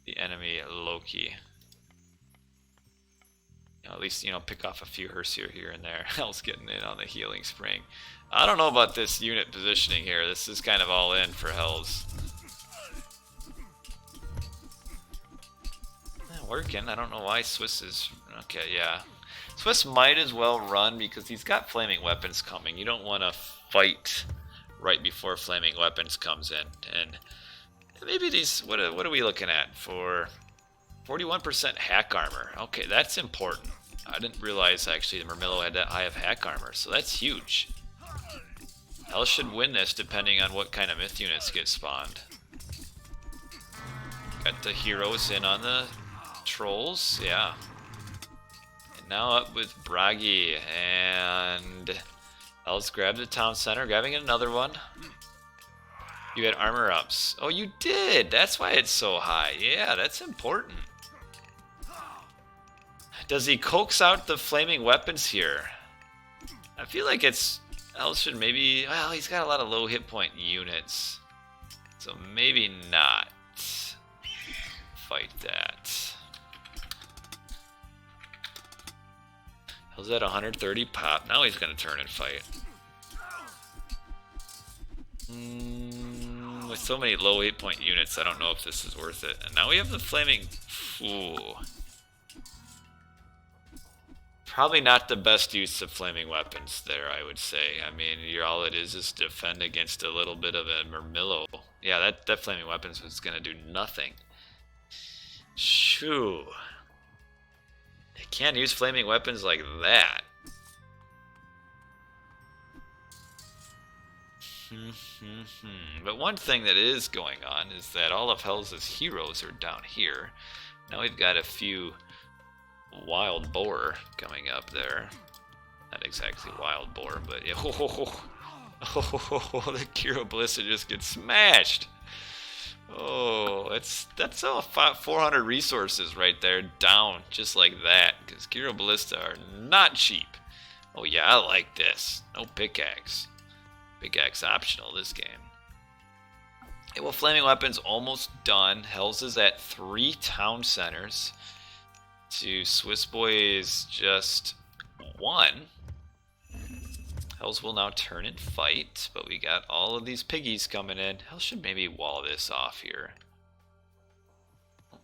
the enemy Loki. You know, at least, pick off a few Hersier here and there. Hell's getting in on the healing spring. I don't know about this unit positioning here. This is kind of all in for Hells. Working. I don't know why Swiss is... Okay, yeah. Swiss might as well run because he's got flaming weapons coming. You don't want to fight right before flaming weapons comes in. And maybe these... What are we looking at for 41% hack armor? Okay, that's important. I didn't realize actually the Murmillo had that high of hack armor, so that's huge. Hell should win this depending on what kind of myth units get spawned. Got the heroes in on the trolls, yeah. And now up with Bragi, and Hell's grabbed the town center, grabbing another one. You had armor ups. Oh, you did! That's why it's so high. Yeah, that's important. Does he coax out the flaming weapons here? I feel like it's... Hell should maybe... Well, he's got a lot of low hit point units. So maybe not. Fight that. Hell's at 130 pop. Now he's going to turn and fight. With so many low hit point units, I don't know if this is worth it. And now we have the flaming... Ooh. Probably not the best use of flaming weapons there, I would say. I mean, all it is defend against a little bit of a Murmillo. Yeah, that flaming weapons was going to do nothing. Shoo. They can't use flaming weapons like that. But one thing that is going on is that all of Hell's heroes are down here. Now we've got a few wild boar coming up there. Not exactly wild boar, but yeah. Oh, the Kiro Ballista just gets smashed. Oh, that's all 400 resources right there down, just like that, because Kiro Ballista are not cheap. Oh yeah, I like this. No pickaxe. Pickaxe optional this game. Okay, well, flaming weapons almost done. Hell's is at 3 town centers. To Swissboy is just 1. Hells will now turn and fight, but we got all of these piggies coming in. Hell should maybe wall this off here.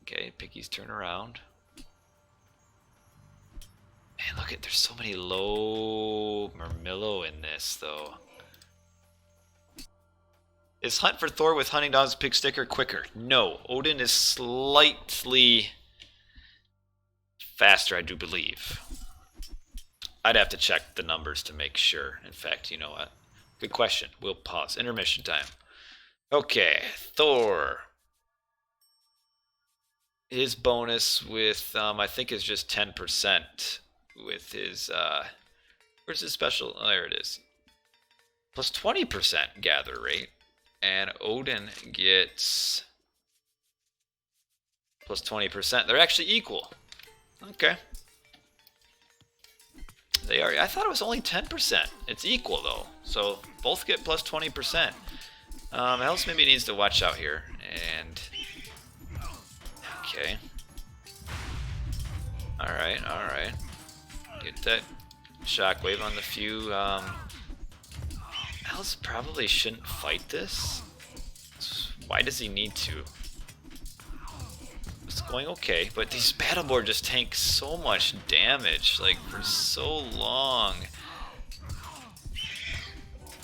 Okay, piggies turn around. Man, look at, there's so many low Murmillo in this, though. Is Hunt for Thor with Hunting Dogs Pig Sticker quicker? No, Odin is slightly faster, I do believe. I'd have to check the numbers to make sure. In fact, you know what? Good question. We'll pause. Intermission time. Okay, Thor. His bonus with, I think, is just 10% with his, where's his special? Oh, there it is. Plus 20% gather rate. And Odin gets plus 20%. They're actually equal. Okay. They are. I thought it was only 10%. It's equal though, so both get plus 20%. Else maybe needs to watch out here. And okay. All right. Get that shockwave on the few. Else probably shouldn't fight this. Why does he need to? It's going okay, but these Battleborn just tank so much damage, like, for so long.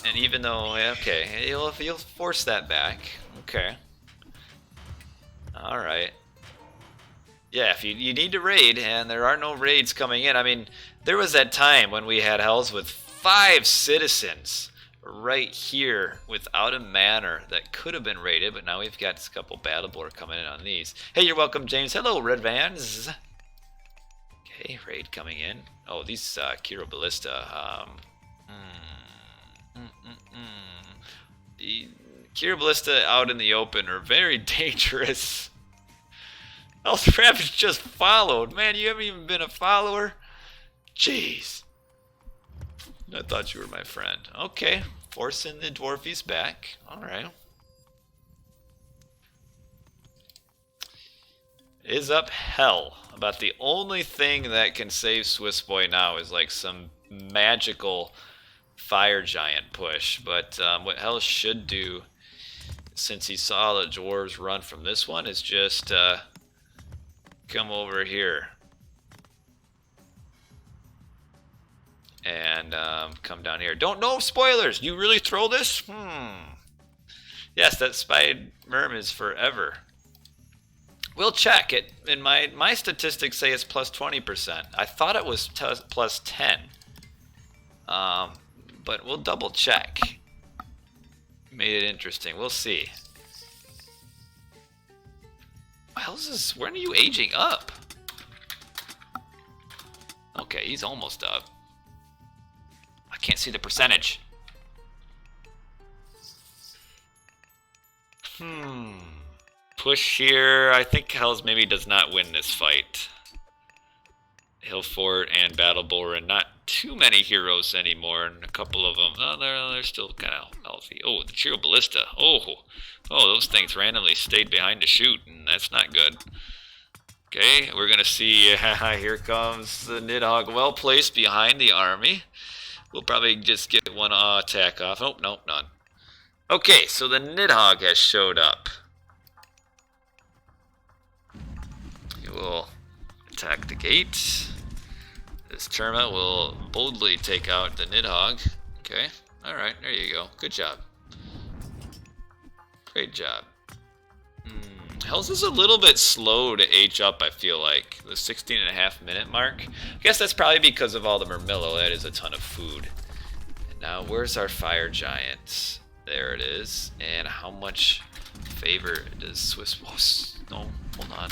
And even though, okay, he'll force that back. Okay. Alright. Yeah, if you need to raid, and there are no raids coming in. I mean, there was that time when we had Hells with 5 citizens right here without a manor that could have been raided, but now we've got a couple Battleborn coming in on these. Hey, you're welcome, James. Hello, Red Vans. Okay, raid coming in. Oh, these Kiro Ballista. The Kiro Ballista out in the open are very dangerous. Hellsravage just followed. Man, you haven't even been a follower? Jeez. I thought you were my friend. Okay, forcing the dwarfies back. Alright. Is up hell. About the only thing that can save Swissboy now is like some magical fire giant push. But what Hell should do, since he saw the dwarves run from this one, is just come over here. And come down here. Don't know spoilers. You really throw this? Yes, that Spied Merm is forever. We'll check it. In my statistics say it's plus 20%. I thought it was plus 10. But we'll double check. Made it interesting. We'll see. How's this? When are you aging up? Okay, he's almost up. I can't see the percentage. Push here. I think Hells maybe does not win this fight. Hillfort and Battleborn, not too many heroes anymore, and a couple of them, they're still kind of healthy. Oh, the Kiro Ballista. Oh, those things randomly stayed behind to shoot, and that's not good. Okay, we're gonna see. Here comes the Nidhogg, well placed behind the army. We'll probably just get one attack off. Oh, nope, none. Okay, so the Nidhogg has showed up. He will attack the gate. This Terma will boldly take out the Nidhogg. Okay, alright, there you go. Good job. Great job. Hells is a little bit slow to age up, I feel like. The 16.5 minute mark. I guess that's probably because of all the Murmillo. That is a ton of food. And now, where's our fire giant? There it is. And how much favor does Swissboy? No, hold on.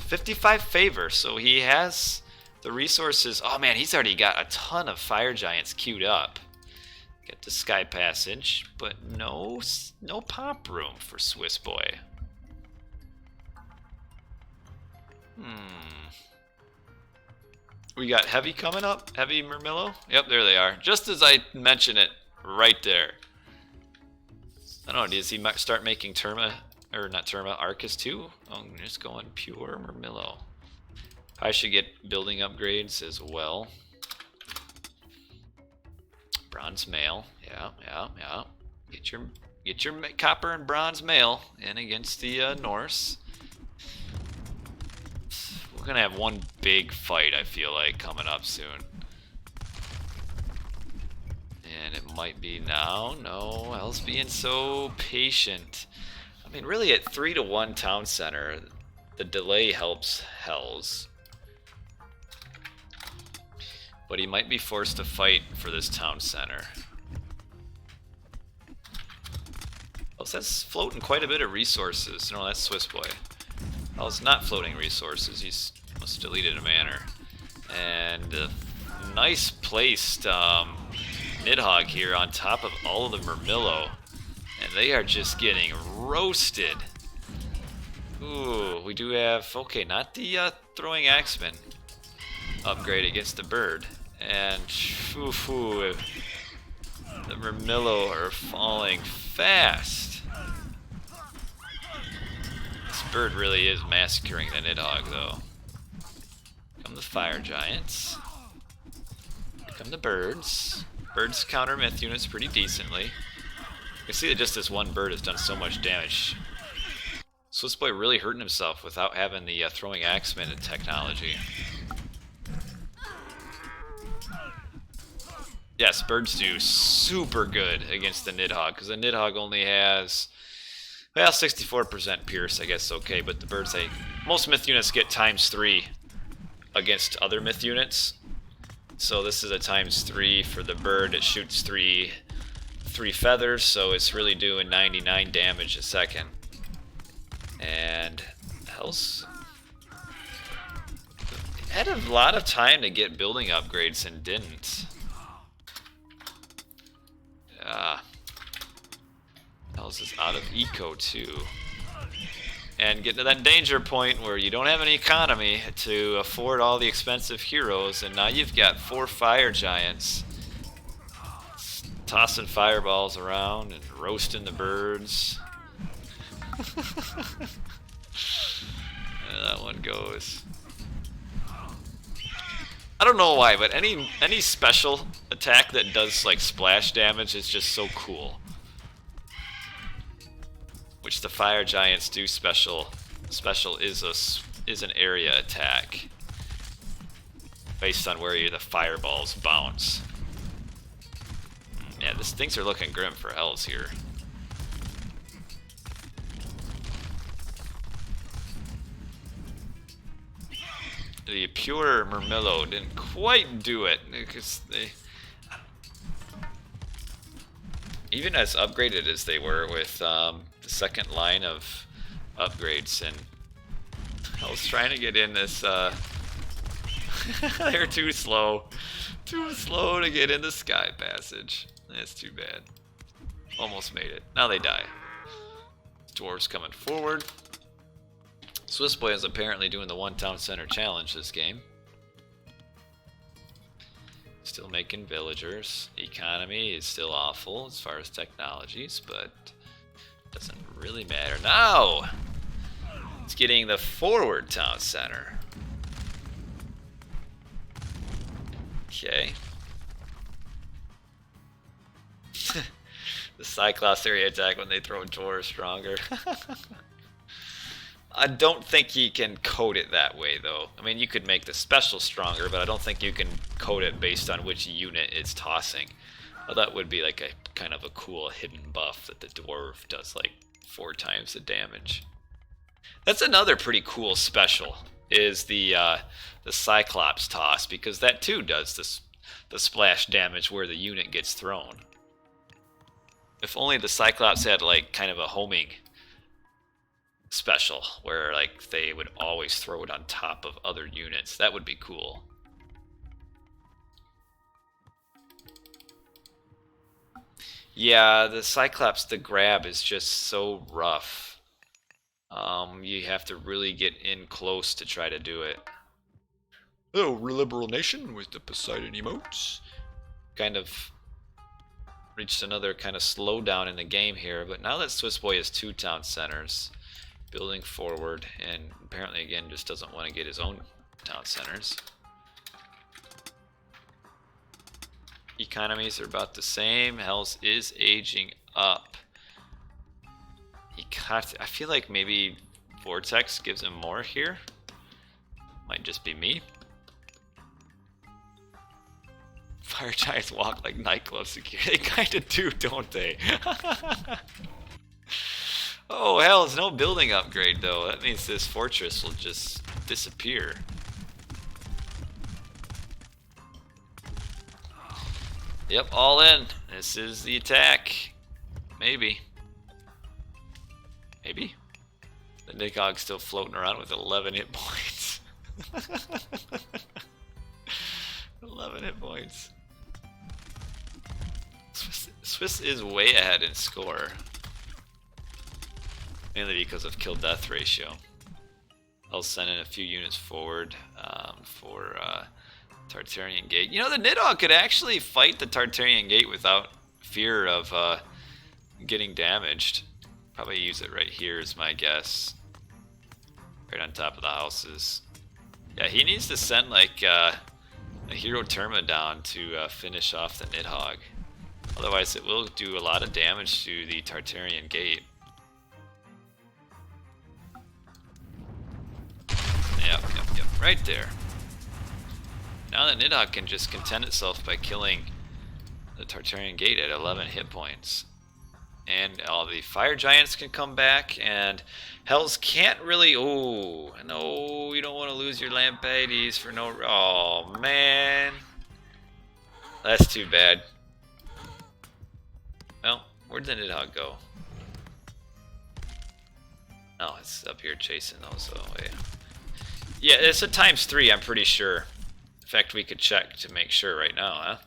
55 favor, so he has the resources. Oh man, he's already got a ton of fire giants queued up. Get the sky passage, but no pop room for Swissboy. We got heavy coming up. Heavy Murmillo. Yep, there they are. Just as I mention it, right there. I don't know, does he start making Terma, or not Terma, Arcus too? Oh, I'm just going pure Murmillo. I should get building upgrades as well. Bronze mail. Yeah. Get your copper and bronze mail in against the Norse. We're gonna have one big fight, I feel like, coming up soon. And it might be now. No, Hell's being so patient. I mean, really, at 3-1 town center, the delay helps Hell's. But he might be forced to fight for this town center. Oh, so that's floating quite a bit of resources. No, that's Swissboy. Oh, it's not floating resources. He's must have deleted a manor. And nice placed Nidhogg here on top of all of the Murmillo. And they are just getting roasted. Ooh, we do have, okay, not the throwing axeman upgrade against the bird. And the Murmillo are falling fast. This bird really is massacring the Nidhogg, though. Come the fire giants. Here come the birds. Birds counter myth units pretty decently. You can see that just this one bird has done so much damage. Swissboy really hurting himself without having the throwing axeman technology. Yes, birds do super good against the Nidhogg, because the Nidhogg only has, well, 64% pierce, I guess okay, but the birds, most myth units get ×3 against other myth units. So this is a ×3 for the bird. It shoots three feathers, so it's really doing 99 damage a second. And Hell's had a lot of time to get building upgrades and didn't. Hell's is out of eco too. And getting to that danger point where you don't have any economy to afford all the expensive heroes, and now you've got 4 fire giants tossing fireballs around and roasting the birds. That one goes. I don't know why, but any special attack that does like splash damage is just so cool. Which the fire giants do special. Special is an area attack based on where the fireballs bounce. Yeah, things are looking grim for Hells here. The pure Murmillo didn't quite do it because even as upgraded as they were with the second line of upgrades, and I was trying to get in this they're too slow to get in the sky passage. That's too bad. Almost made it. Now they die. Dwarves coming forward. Swissboy is apparently doing the one town center challenge this game. Still making villagers. Economy is still awful as far as technologies, but doesn't really matter. Now it's getting the forward town center. Okay. The Cyclops area attack when they throw dwarves stronger. I don't think he can code it that way, though. I mean, you could make the special stronger, but I don't think you can code it based on which unit it's tossing. Well, that would be like a kind of a cool hidden buff that the dwarf does like 4 times the damage. That's another pretty cool special, is the Cyclops toss, because that too does the splash damage where the unit gets thrown. If only the Cyclops had like kind of a homing special where like they would always throw it on top of other units. That would be cool. Yeah, the Cyclops, the grab is just so rough. You have to really get in close to try to do it. Oh, Liberal Nation with the Poseidon emotes. Kind of reached another kind of slowdown in the game here, but now that Swissboy has 2 town centers, building forward, and apparently again just doesn't want to get his own town centers. Economies are about the same. Hells is aging up. I feel like maybe Vortex gives him more here. Might just be me. Fire Giants walk like nightclub security. They kind of do, don't they? Oh, Hells, no building upgrade though. That means this fortress will just disappear. Yep, all in. This is the attack. Maybe. Maybe. The Midgard's still floating around with 11 hit points. 11 hit points. Swiss is way ahead in score. Mainly because of kill-death ratio. I'll send in a few units forward for Tartarian Gate. You know, the Nidhogg could actually fight the Tartarian Gate without fear of getting damaged. Probably use it right here is my guess. Right on top of the houses. Yeah, he needs to send like a Hero Terma down to finish off the Nidhogg. Otherwise it will do a lot of damage to the Tartarian Gate. Yep, right there. Now the Nidhogg can just content itself by killing the Tartarian Gate at 11 hit points. And all the Fire Giants can come back, and Hells can't really... Oh, no, you don't want to lose your Lampedes for no... Oh, man. That's too bad. Well, where'd the Nidhogg go? Oh, it's up here chasing those away. Yeah, it's a ×3, I'm pretty sure. In fact, we could check to make sure right now, huh?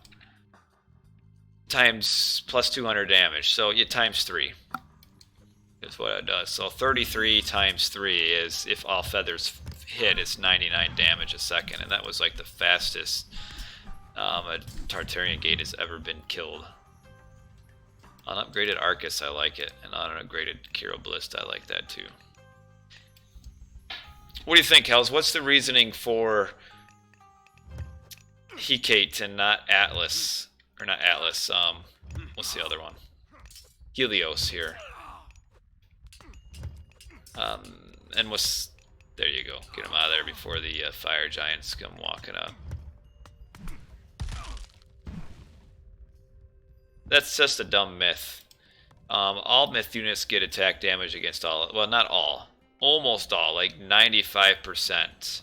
Times plus 200 damage, so yeah, ×3 is what it does. So 33 × 3 is, if all feathers hit, it's 99 damage a second, and that was like the fastest a Tartarian Gate has ever been killed. On upgraded Arcus, I like it, and on an upgraded Kiro Ballista, I like that too. What do you think, Hells? What's the reasoning for Hecate and not Atlas? Or not Atlas, what's the other one? Helios here. And what's... There you go. Get him out of there before the Fire Giants come walking up. That's just a dumb myth. All myth units get attack damage against all... Well, not all. Almost all. Like 95%.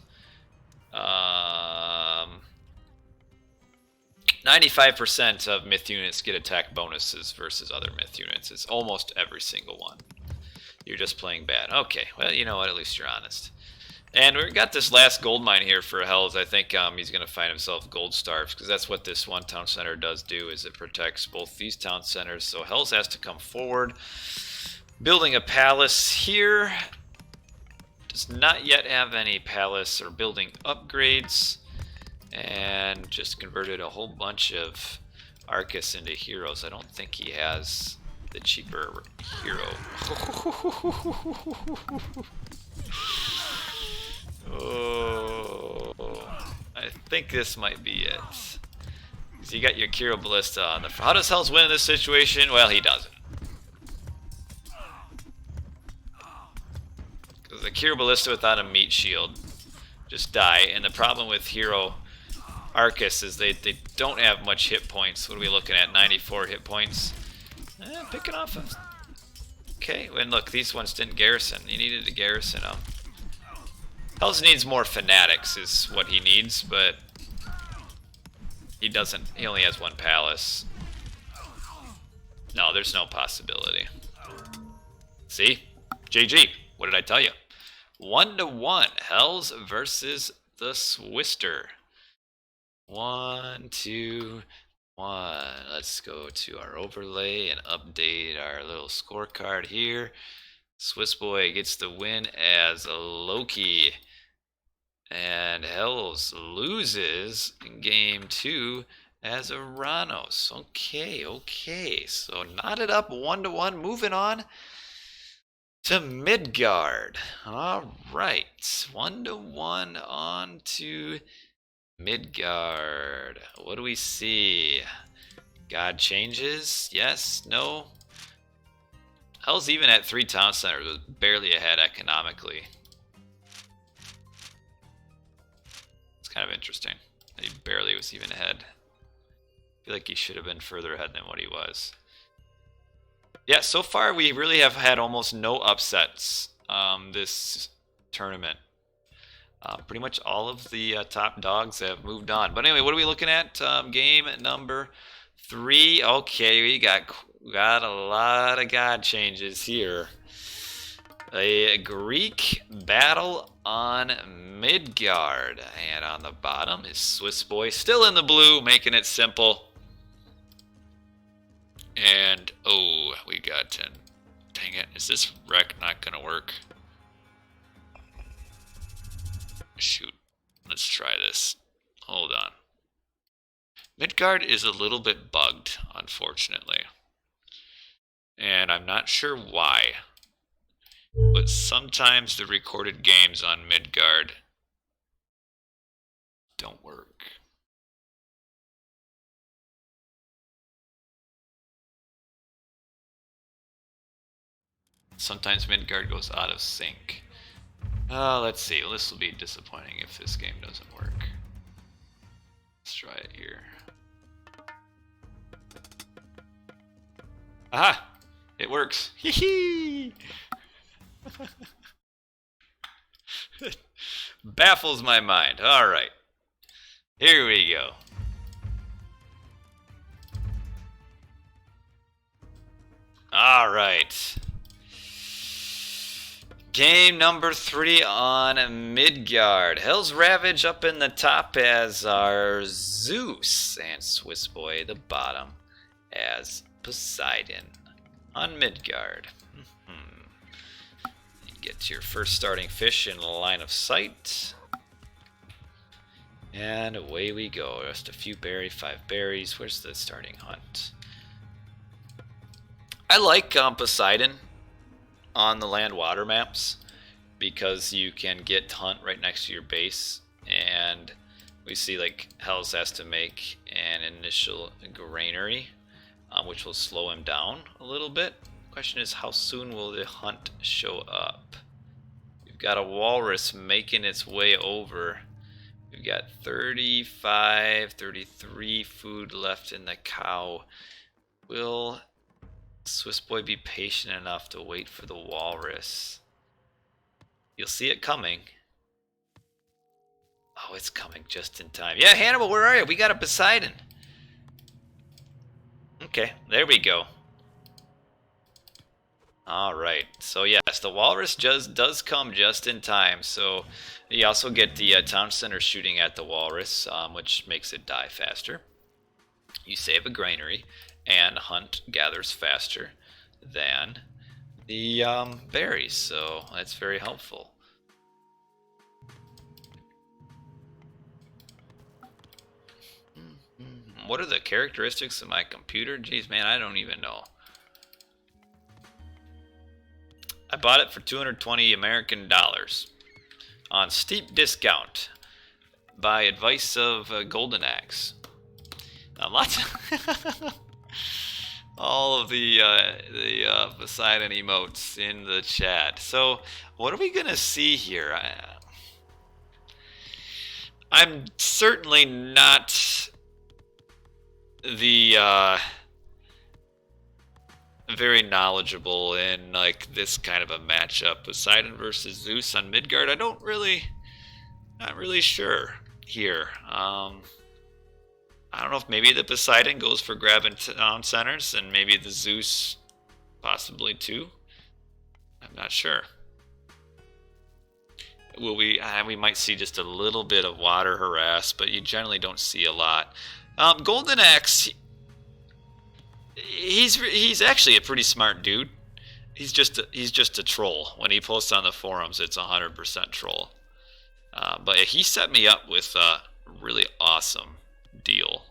95% of myth units get attack bonuses versus other myth units. It's almost every single one. You're just playing bad. Okay, well, you know what? At least you're honest. And we got this last gold mine here for Hells. I think he's going to find himself gold starves, because that's what this one town center does do, is it protects both these town centers. So Hells has to come forward. Building a palace here. Does not yet have any palace or building upgrades. And just converted a whole bunch of Arcus into heroes. I don't think he has the cheaper hero. Oh, I think this might be it. So you got your Kiro Ballista on the front. How does Hells win in this situation? Well, he doesn't. Because the Kiro Ballista without a meat shield just die. And the problem with hero Arcus is they don't have much hit points. What are we looking at? 94 hit points. Picking off of... Okay, and look, these ones didn't garrison. You needed to garrison them. Hells needs more fanatics is what he needs, but he doesn't. He only has one palace. No, there's no possibility. See? GG. What did I tell you? 1-1. Hells versus the Swister. 1, 2, one. Let's go to our overlay and update our little scorecard here. Swissboy gets the win as Loki. And Hells loses in game 2 as Oranos. Okay. So knotted up 1-1. Moving on to Midgard. All right. 1-1 on to Midgard. What do we see? God changes? Yes? No? Hell's even at 3 town centers, was barely ahead economically. It's kind of interesting. He barely was even ahead. I feel like he should have been further ahead than what he was. Yeah, so far we really have had almost no upsets this tournament. Pretty much all of the top dogs have moved on. But anyway, what are we looking at? Game number 3. Okay, we got a lot of god changes here. A Greek battle on Midgard. And on the bottom is Swissboy, still in the blue, making it simple. And, oh, we got 10. Dang it, is this wreck not going to work? Shoot, let's try this. Hold on. Midgard is a little bit bugged, unfortunately. And I'm not sure why. But sometimes the recorded games on Midgard don't work. Sometimes Midgard goes out of sync. Let's see. Well, this will be disappointing if this game doesn't work. Let's try it here. Aha! It works. Hee hee! Baffles my mind. Alright. Here we go. Alright. Game number 3 on Midgard. Hellsravage up in the top as our Zeus, and Swissboy the bottom as Poseidon on Midgard. Get your first starting fish in line of sight. And away we go. Just a few berries, 5 berries. Where's the starting hunt? I like Poseidon on the land water maps because you can get hunt right next to your base, and we see like Hells has to make an initial granary, which will slow him down a little bit. Question is, how soon will the hunt show up? We've got a walrus making its way over. We've got 35, 33 food left in the cow. Will Swissboy be patient enough to wait for the walrus? You'll see it coming. Oh, it's coming just in time. Yeah, Hannibal, where are you? We got a Poseidon. Okay, there we go. Alright, so yes, the walrus does come just in time. So you also get the town center shooting at the walrus, which makes it die faster. You save a granary, and hunt gathers faster than the berries, so that's very helpful. What are the characteristics of my computer? Jeez, man, I don't even know. I bought it for 220 American dollars on steep discount by advice of Golden Axe. Lots of all of the Poseidon emotes in the chat. So what are we gonna see here? I'm certainly not the very knowledgeable in like this kind of a matchup. Poseidon versus Zeus on Midgard. Not really sure here. I don't know if maybe the Poseidon goes for grabbing town centers, and maybe the Zeus possibly too. I'm not sure. Will we? We might see just a little bit of water harass, but you generally don't see a lot. Golden Axe He's actually a pretty smart dude. He's just a troll. When he posts on the forums, it's 100% troll. But he set me up with a really awesome deal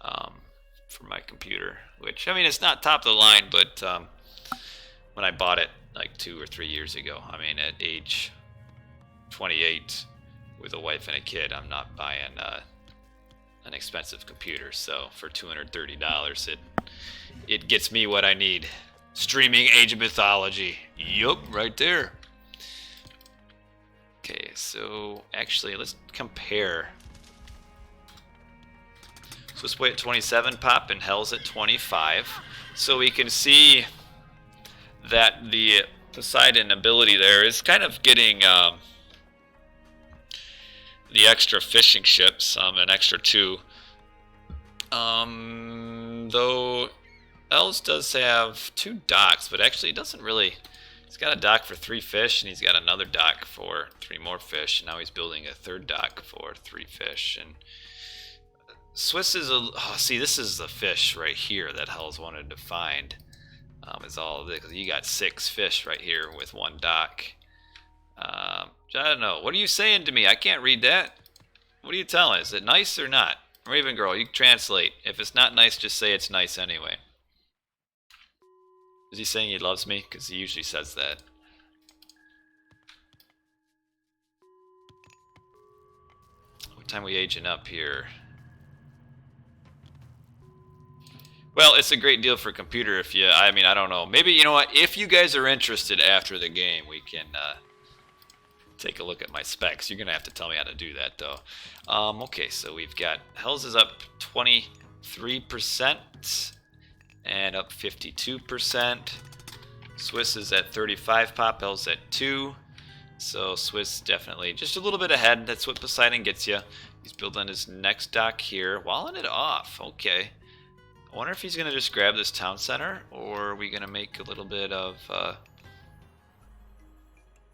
um, for my computer. Which, I mean, it's not top of the line, but when I bought it like 2 or 3 years ago, I mean, at age 28 with a wife and a kid, I'm not buying an expensive computer. So for $230, it gets me what I need. Streaming Age of Mythology. Yup, right there. Okay, so actually, let's compare. Swissboy at 27 pop and Hell's at 25. So we can see that the Poseidon ability there is kind of getting the extra fishing ships, an extra 2. Though Els does have 2 docks, but actually it doesn't really. He's got a dock for 3 fish, and he's got another dock for 3 more fish. And now he's building a 3rd dock for 3 fish. And Swiss is a. Oh, see, this is the fish right here that Hells wanted to find. Is all this. You got 6 fish right here with 1 dock. I don't know. What are you saying to me? I can't read that. What are you telling? Is it nice or not? Raven Girl, you can translate. If it's not nice, just say it's nice anyway. Is he saying he loves me? Because he usually says that. What time are we aging up here? Well, it's a great deal for a computer if you... I mean, I don't know. Maybe, you know what? If you guys are interested after the game, we can take a look at my specs. You're going to have to tell me how to do that, though. Okay, so we've got... Hells is up 23%. And up 52%. Swiss is at 35 pop. Hell's at 2. So Swiss definitely just a little bit ahead. That's what Poseidon gets you. He's building his next dock here. Walling it off. Okay. I wonder if he's going to just grab this town center, or are we going to make a little bit of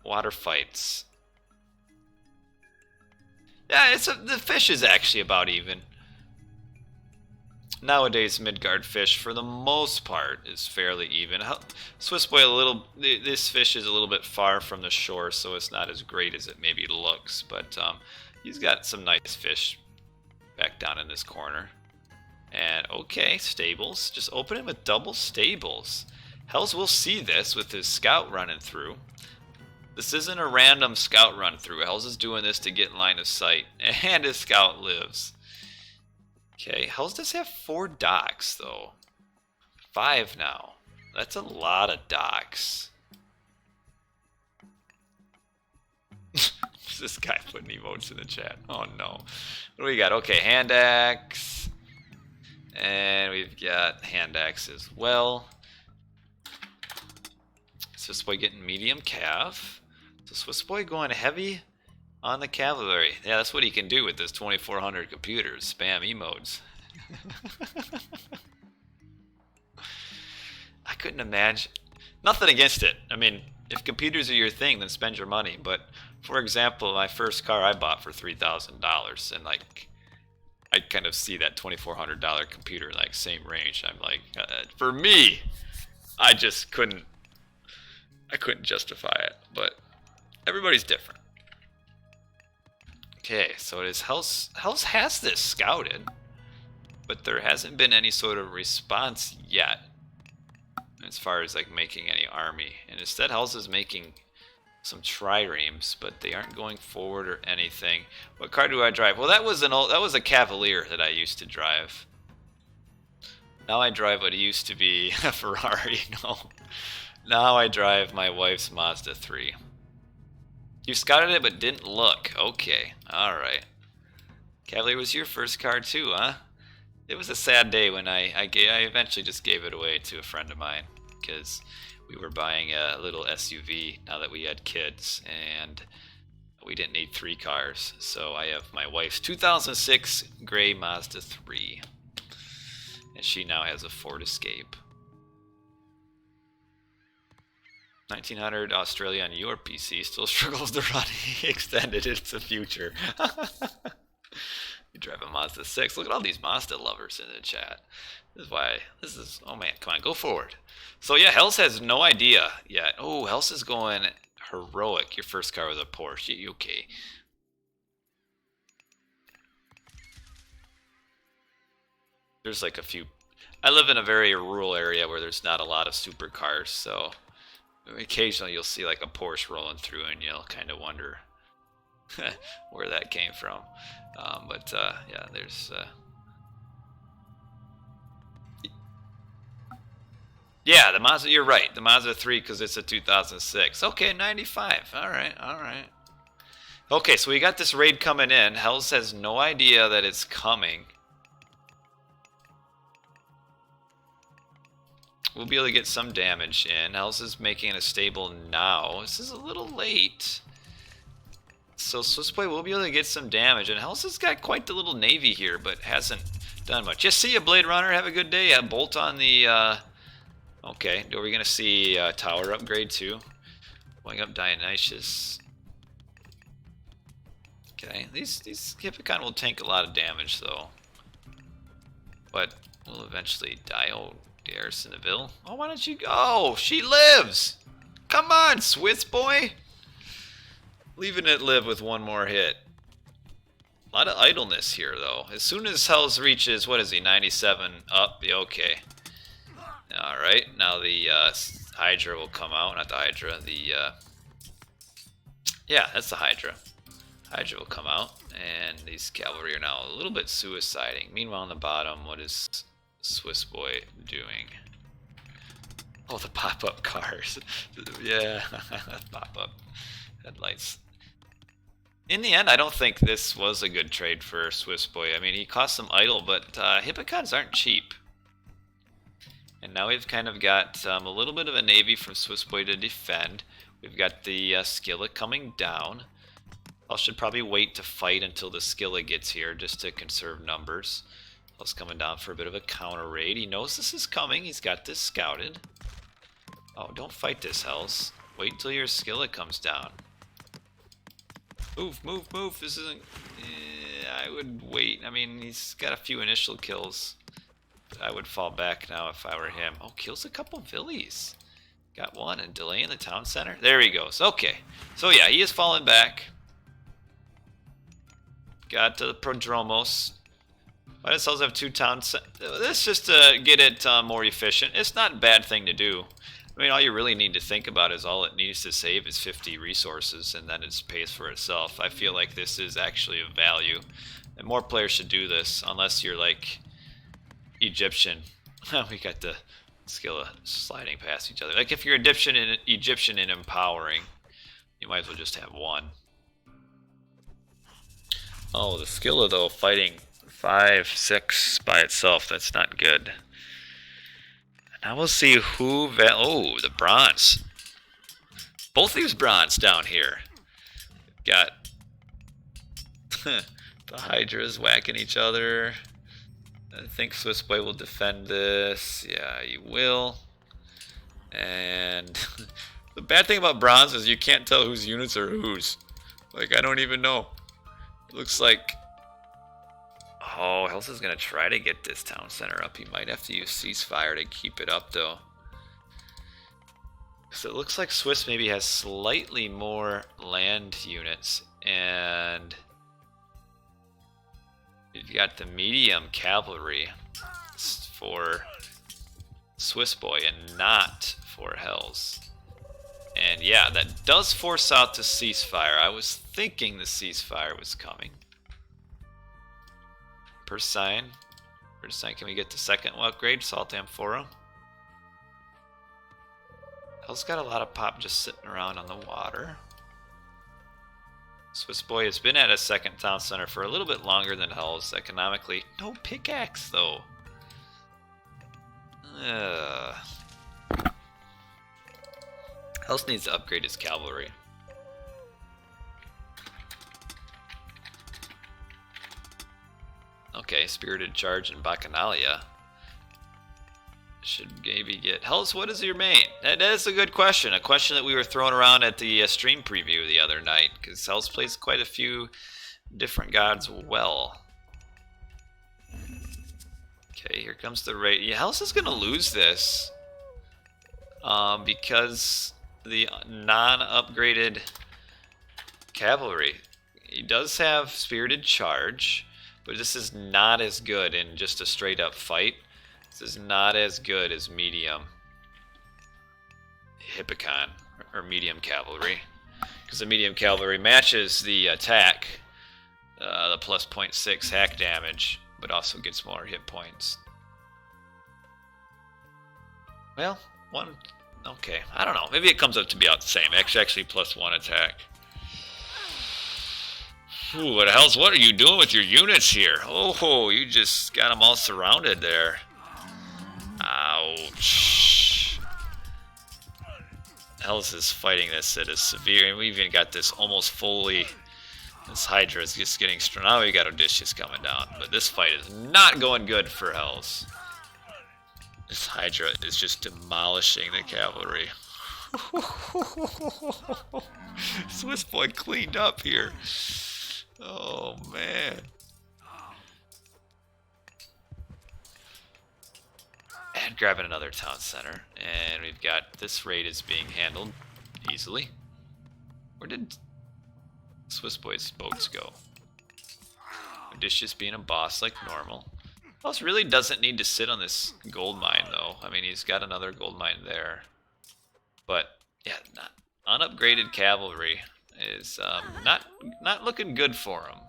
water fights? Yeah, the fish is actually about even. Nowadays, Midgard fish, for the most part, is fairly even. Swissboy, this fish is a little bit far from the shore, so it's not as great as it maybe looks. But he's got some nice fish back down in this corner. And okay, stables. Just open it with double stables. Hells will see this with his scout running through. This isn't a random scout run through. Hells is doing this to get in line of sight, and his scout lives. Okay, Hells does have 4 docks, though. 5 now. That's a lot of docks. This guy putting emotes in the chat. Oh, no. What do we got? Okay, hand axe. And we've got hand axe as well. Swissboy getting medium cav. So Swissboy going heavy on the cavalry. Yeah, that's what he can do with his 2400 computers. Spam emotes. I couldn't imagine. Nothing against it. I mean, if computers are your thing, then spend your money. But, for example, my first car I bought for $3,000. And, like, I kind of see that $2,400 computer in, like, same range. I'm like, for me, I just couldn't. I couldn't justify it. But everybody's different. Okay, so it is Hells has this scouted, but there hasn't been any sort of response yet as far as like making any army. And instead Hells is making some triremes, but they aren't going forward or anything. What car do I drive? Well, that was a Cavalier that I used to drive. Now I drive what used to be a Ferrari. No. Now I drive my wife's Mazda 3. You scouted it but didn't look. Okay. Alright. Cavalier was your first car too, huh? It was a sad day when I eventually just gave it away to a friend of mine because we were buying a little SUV now that we had kids and we didn't need 3 cars. So I have my wife's 2006 gray Mazda 3 and she now has a Ford Escape. 1900 Australia on your PC still struggles to run extended. It's a future. You drive a Mazda 6. Look at all these Mazda lovers in the chat. Oh man, come on, go forward. So yeah, Hells has no idea yet. Oh, Hells is going heroic. Your first car was a Porsche. You okay? There's like a few. I live in a very rural area where there's not a lot of supercars, so occasionally you'll see like a Porsche rolling through and you'll kind of wonder where that came from. Yeah, there's yeah, the Mazda, you're right, the Mazda 3 because it's a 2006. Okay, 95. All right. Okay, so we got this raid coming in. Hells has no idea that it's coming. We'll be able to get some damage in. Hells is making a stable now. This is a little late. So Swissboy will be able to get some damage. And Hells has got quite the little navy here, but hasn't done much. Yes, see ya, Blade Runner. Have a good day. Bolt on the... Okay, are we going to see tower upgrade too? Going up Dionysius. Okay, these Hippocon will tank a lot of damage though. But will eventually die. Oh, Garrisonville. Oh, why don't you go? Oh, she lives! Come on, Swissboy! Leaving it live with one more hit. A lot of idleness here, though. As soon as Hells reaches, what is he, 97 up? Okay. Alright, now the Hydra will come out. Not the Hydra, yeah, that's the Hydra. Hydra will come out, and these cavalry are now a little bit suiciding. Meanwhile, on the bottom, what is Swissboy doing? Oh, the pop-up cars. Yeah, pop-up headlights. In the end, I don't think this was a good trade for Swissboy. I mean, he cost some idle, but Hippocons aren't cheap. And now we've kind of got a little bit of a navy from Swissboy to defend. We've got the skillet coming down. I should probably wait to fight until the skillet gets here just to conserve numbers. Hell's coming down for a bit of a counter raid. He knows this is coming. He's got this scouted. Oh, don't fight this, Hells. Wait until your skillet comes down. Move, move, move. This isn't... I would wait. I mean, he's got a few initial kills. I would fall back now if I were him. Oh, kills a couple Villies. Got one and delay in the town center. There he goes. Okay. So yeah, he is falling back. Got the Prodromos. Why does Hells have two towns? This just to get it more efficient. It's not a bad thing to do. I mean, all you really need to think about is all it needs to save is 50 resources, and then it pays for itself. I feel like this is actually of value, and more players should do this, unless you're like Egyptian. We got the skill of sliding past each other. Like if you're Egyptian and empowering, you might as well just have one. Oh, the skill though, fighting 5, 6 by itself, that's not good. Now we'll see who... Oh, the bronze. Both these bronze down here. Got the Hydras whacking each other. I think Swissboy will defend this. Yeah, he will. And the bad thing about bronze is you can't tell whose units are whose. Like, I don't even know. It looks like... Oh, Hells is going to try to get this town center up. He might have to use ceasefire to keep it up, though. So it looks like Swiss maybe has slightly more land units. And you've got the medium cavalry for Swissboy and not for Hells. And yeah, that does force out the ceasefire. I was thinking the ceasefire was coming. Per sign. Can we get the second upgrade? Salt Amphora. Hell's got a lot of pop just sitting around on the water. Swissboy has been at a second town center for a little bit longer than Hell's economically. No pickaxe though. Hell's needs to upgrade his cavalry. Okay, Spirited Charge and Bacchanalia. Should maybe get... Hells, what is your main? That is a good question. A question that we were throwing around at the stream preview the other night. Because Hells plays quite a few different gods well. Okay, here comes the raid. Yeah, Hell's is gonna lose this. Because the non-upgraded cavalry. He does have Spirited Charge, but this is not as good in just a straight up fight. This is not as good as medium Hippicon or medium cavalry, because the medium cavalry matches the attack, the plus 0.6 hack damage, but also gets more hit points. Well, one, okay, I don't know. Maybe it comes up to be about the same. Actually plus 1 attack. Ooh, what the hell's, what are you doing with your units here? Oh, you just got them all surrounded there. Ouch. Hells is fighting this at a severe, and we even got this almost fully. This Hydra is just getting strong. Now we got Odysseus coming down, but this fight is not going good for Hells. This Hydra is just demolishing the cavalry. Swissboy cleaned up here. Oh man. And grabbing another town center. And we've got this raid is being handled easily. Where did Swissboy's boats go? Odysseus being a boss like normal. Hells really doesn't need to sit on this gold mine though. I mean, he's got another gold mine there. But yeah, unupgraded cavalry is not looking good for him.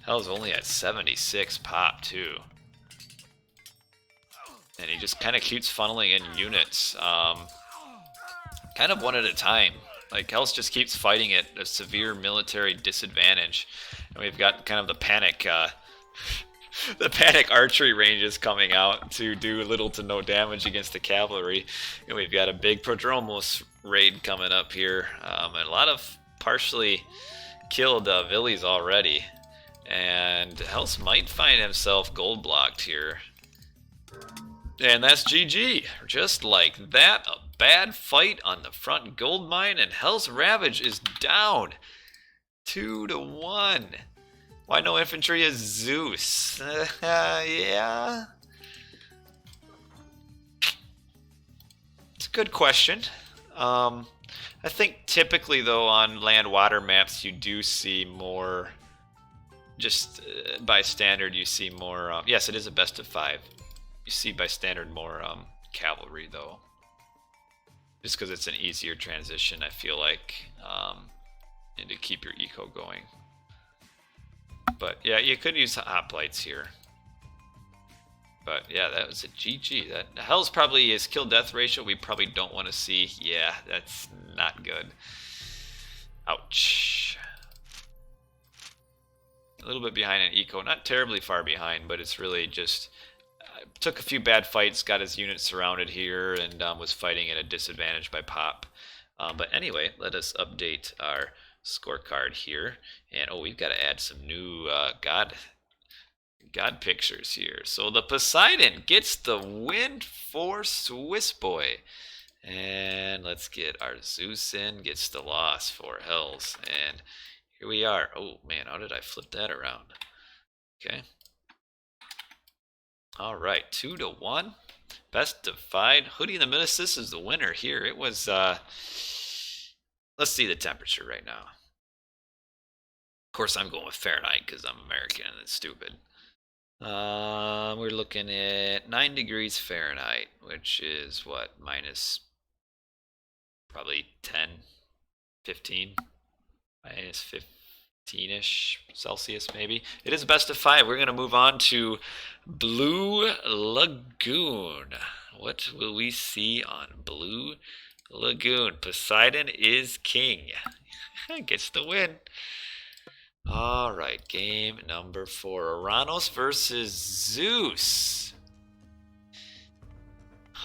Hell's only at 76 pop too. And he just kind of keeps funneling in units. Kind of one at a time. Like, Hell's just keeps fighting at a severe military disadvantage. And we've got kind of the panic archery ranges coming out to do little to no damage against the cavalry. And we've got a big Prodromos raid coming up here. And a lot of partially killed Villies already. And Hell's might find himself gold blocked here. And that's GG. Just like that, a bad fight on the front gold mine, and Hellsravage is down 2-1. Why no infantry is Zeus? Yeah. It's a good question. I think typically though on land water maps you do see more, just by standard you see more, yes it is a best of 5. You see by standard more cavalry though, just because it's an easier transition I feel like, and to keep your eco going. But yeah, you could use hoplites here. But yeah, that was a GG. That Hell's probably his kill death ratio we probably don't want to see. Yeah, that's not good. Ouch. A little bit behind in eco, not terribly far behind, but it's really just took a few bad fights, got his units surrounded here, and was fighting at a disadvantage by pop. But anyway, let us update our scorecard here. And oh, we've got to add some new god pictures here. So the Poseidon gets the win for Swissboy. And let's get our Zeus in, gets the loss for Hells. And here we are. Oh man, how did I flip that around? Okay. All right, 2-1. Best of 5. Hoodie in the Ministus is the winner here. It was, let's see the temperature right now. Of course, I'm going with Fahrenheit because I'm American and it's stupid. We're looking at 9 degrees Fahrenheit, which is what, minus probably 10, 15, minus 15-ish Celsius maybe. It is best of 5. We're going to move on to Blue Lagoon. What will we see on Blue Lagoon? Poseidon is king. Gets the win. All right, game number 4. Oranos versus Zeus.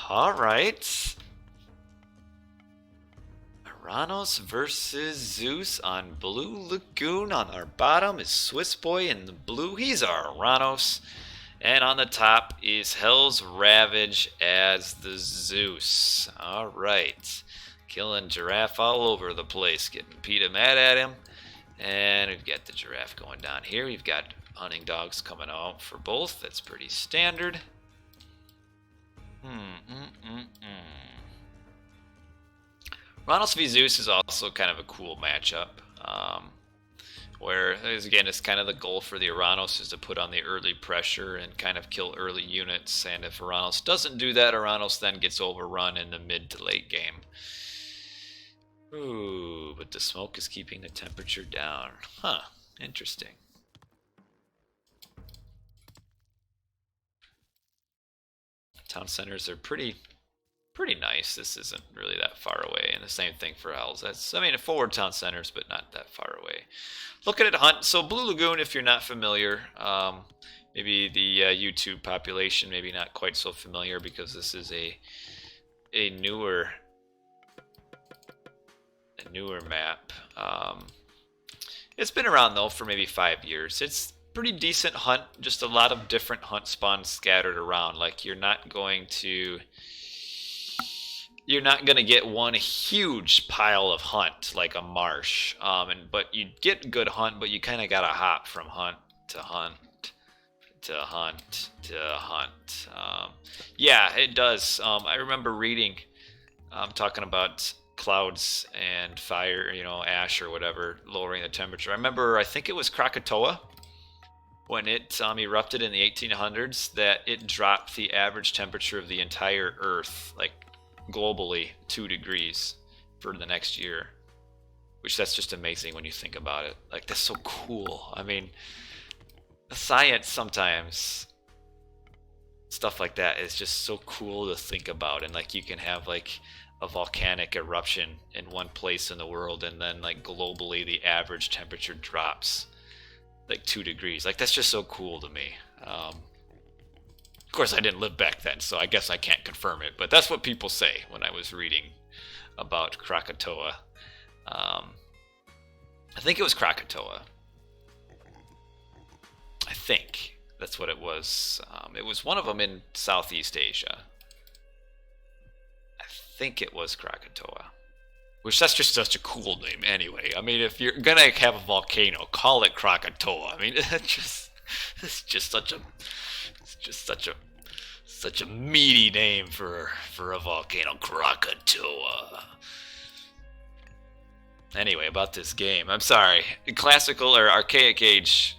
All right. Oranos versus Zeus on Blue Lagoon. On our bottom is Swissboy in the blue. He's our Oranos. And on the top is Hellsravage as the Zeus. All right. Killing giraffe all over the place, getting PETA mad at him. And we've got the giraffe going down here. We've got hunting dogs coming out for both. That's pretty standard. Oranos v Zeus is also kind of a cool matchup. Where, again, it's kind of the goal for the Oranos is to put on the early pressure and kind of kill early units. And if Oranos doesn't do that, Oranos then gets overrun in the mid to late game. Ooh, but the smoke is keeping the temperature down. Huh, interesting. Town centers are pretty nice. This isn't really that far away, and the same thing for Hells. That's, I mean, forward town centers, but not that far away. Looking at Hunt, so Blue Lagoon, if you're not familiar, maybe the YouTube population, maybe not quite so familiar because this is a newer map. It's been around though for maybe 5 years. It's pretty decent hunt, just a lot of different hunt spawns scattered around. Like you're not going to get one huge pile of hunt like a marsh, but you get good hunt, but you kind of gotta hop from hunt to hunt to hunt to hunt. Yeah, it does. I remember reading, talking about clouds and fire, ash or whatever, lowering the temperature. I remember, I think it was Krakatoa, when it erupted in the 1800s, that it dropped the average temperature of the entire Earth, like globally, 2 degrees for the next year. Which, that's just amazing when you think about it. Like, that's so cool. I mean, science sometimes, stuff like that is just so cool to think about. And like, you can have like a volcanic eruption in one place in the world, and then like globally the average temperature drops like 2 degrees. Like, that's just so cool to me. Of course, I didn't live back then, so I guess I can't confirm it, but that's what people say when I was reading about Krakatoa. I think it was Krakatoa. I think that's what it was. It was one of them in Southeast Asia. I think it was Krakatoa. Which, that's just such a cool name anyway. I mean, if you're gonna have a volcano, call it Krakatoa. I mean, it's just such a meaty name for a volcano, Krakatoa. Anyway, about this game, I'm sorry. Classical or archaic age,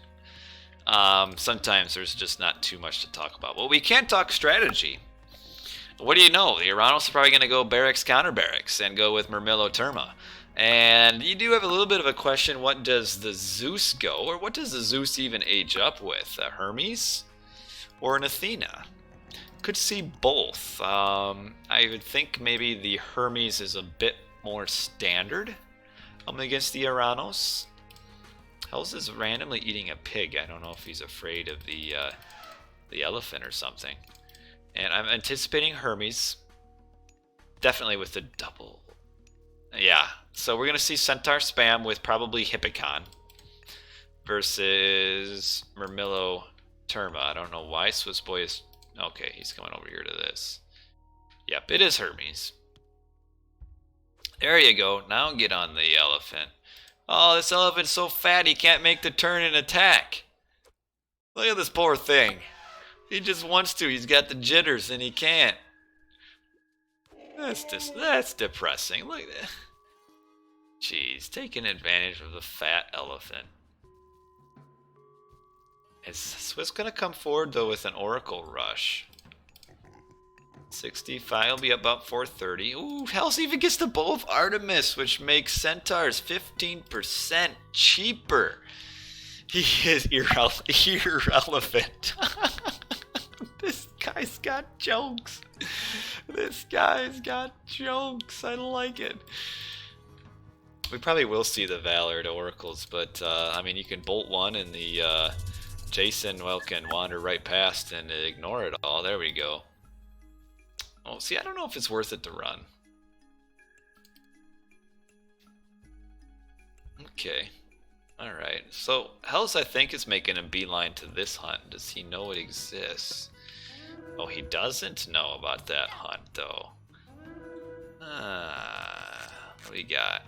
sometimes there's just not too much to talk about. Well, we can talk strategy. What do you know? The Oranos are probably going to go barracks, counter barracks, and go with Murmillo Terma. And you do have a little bit of a question, what does the Zeus go? Or what does the Zeus even age up with? A Hermes? Or an Athena? Could see both. I would think maybe the Hermes is a bit more standard against the Oranos. Hells is randomly eating a pig. I don't know if he's afraid of the elephant or something. And I'm anticipating Hermes. Definitely with the double. Yeah. So we're going to see Centaur spam with probably Hippicon. Versus Murmillo Terma. I don't know why Swissboy is... Okay, he's coming over here to this. Yep, it is Hermes. There you go. Now get on the elephant. Oh, this elephant's so fat he can't make the turn and attack. Look at this poor thing. He just wants to. He's got the jitters and he can't. That's depressing. Look at that. Jeez, taking advantage of the fat elephant. Is Swiss gonna come forward though with an Oracle Rush? 65 will be about 430. Ooh, Hells even gets the Bow of Artemis, which makes Centaurs 15% cheaper. He is irrelevant. This guy's got jokes. This guy's got jokes. I like it. We probably will see the Valored Oracles, but I mean, you can bolt one and the Jason, well, can wander right past and ignore it all. There we go. Oh, see, I don't know if it's worth it to run. Okay. Alright. So, Hells, I think, is making a beeline to this hunt. Does he know it exists? Oh, he doesn't know about that hunt, though. we got?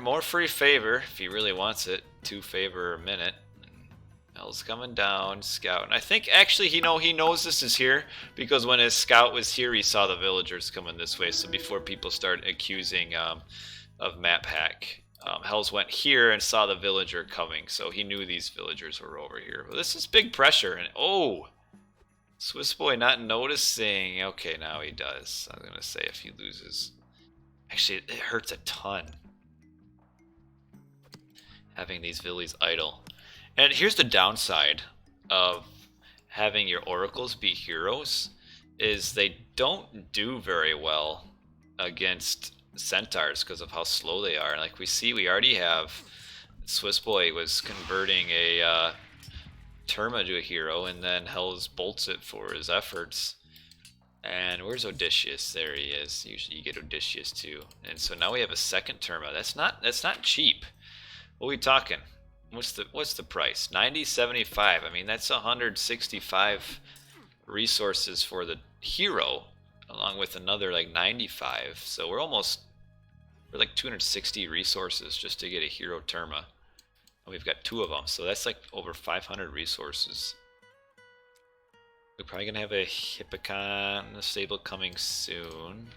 More free favor if he really wants it. 2 favor a minute. Hell's coming down, scout. And I think actually he knows this is here because when his scout was here, he saw the villagers coming this way. So before people start accusing of map hack, Hells went here and saw the villager coming, so he knew these villagers were over here. Well, this is big pressure, and oh, Swissboy not noticing. Okay, now he does. I was gonna say if he loses, actually it hurts a ton having these villies idle. And here's the downside of having your oracles be heroes, is they don't do very well against centaurs because of how slow they are. Like we see, we already have Swissboy was converting a Terma to a hero, and then Hells bolts it for his efforts. And where's Odysseus? There he is. Usually you get Odysseus too. And so now we have a second Terma. That's not cheap. What are we talking? What's the price? 90.75. I mean, that's 165 resources for the hero, along with another like 95. So we're like 260 resources just to get a hero Terma. And we've got 2 of them, so that's like over 500 resources. We're probably gonna have a Hippocon in the stable coming soon.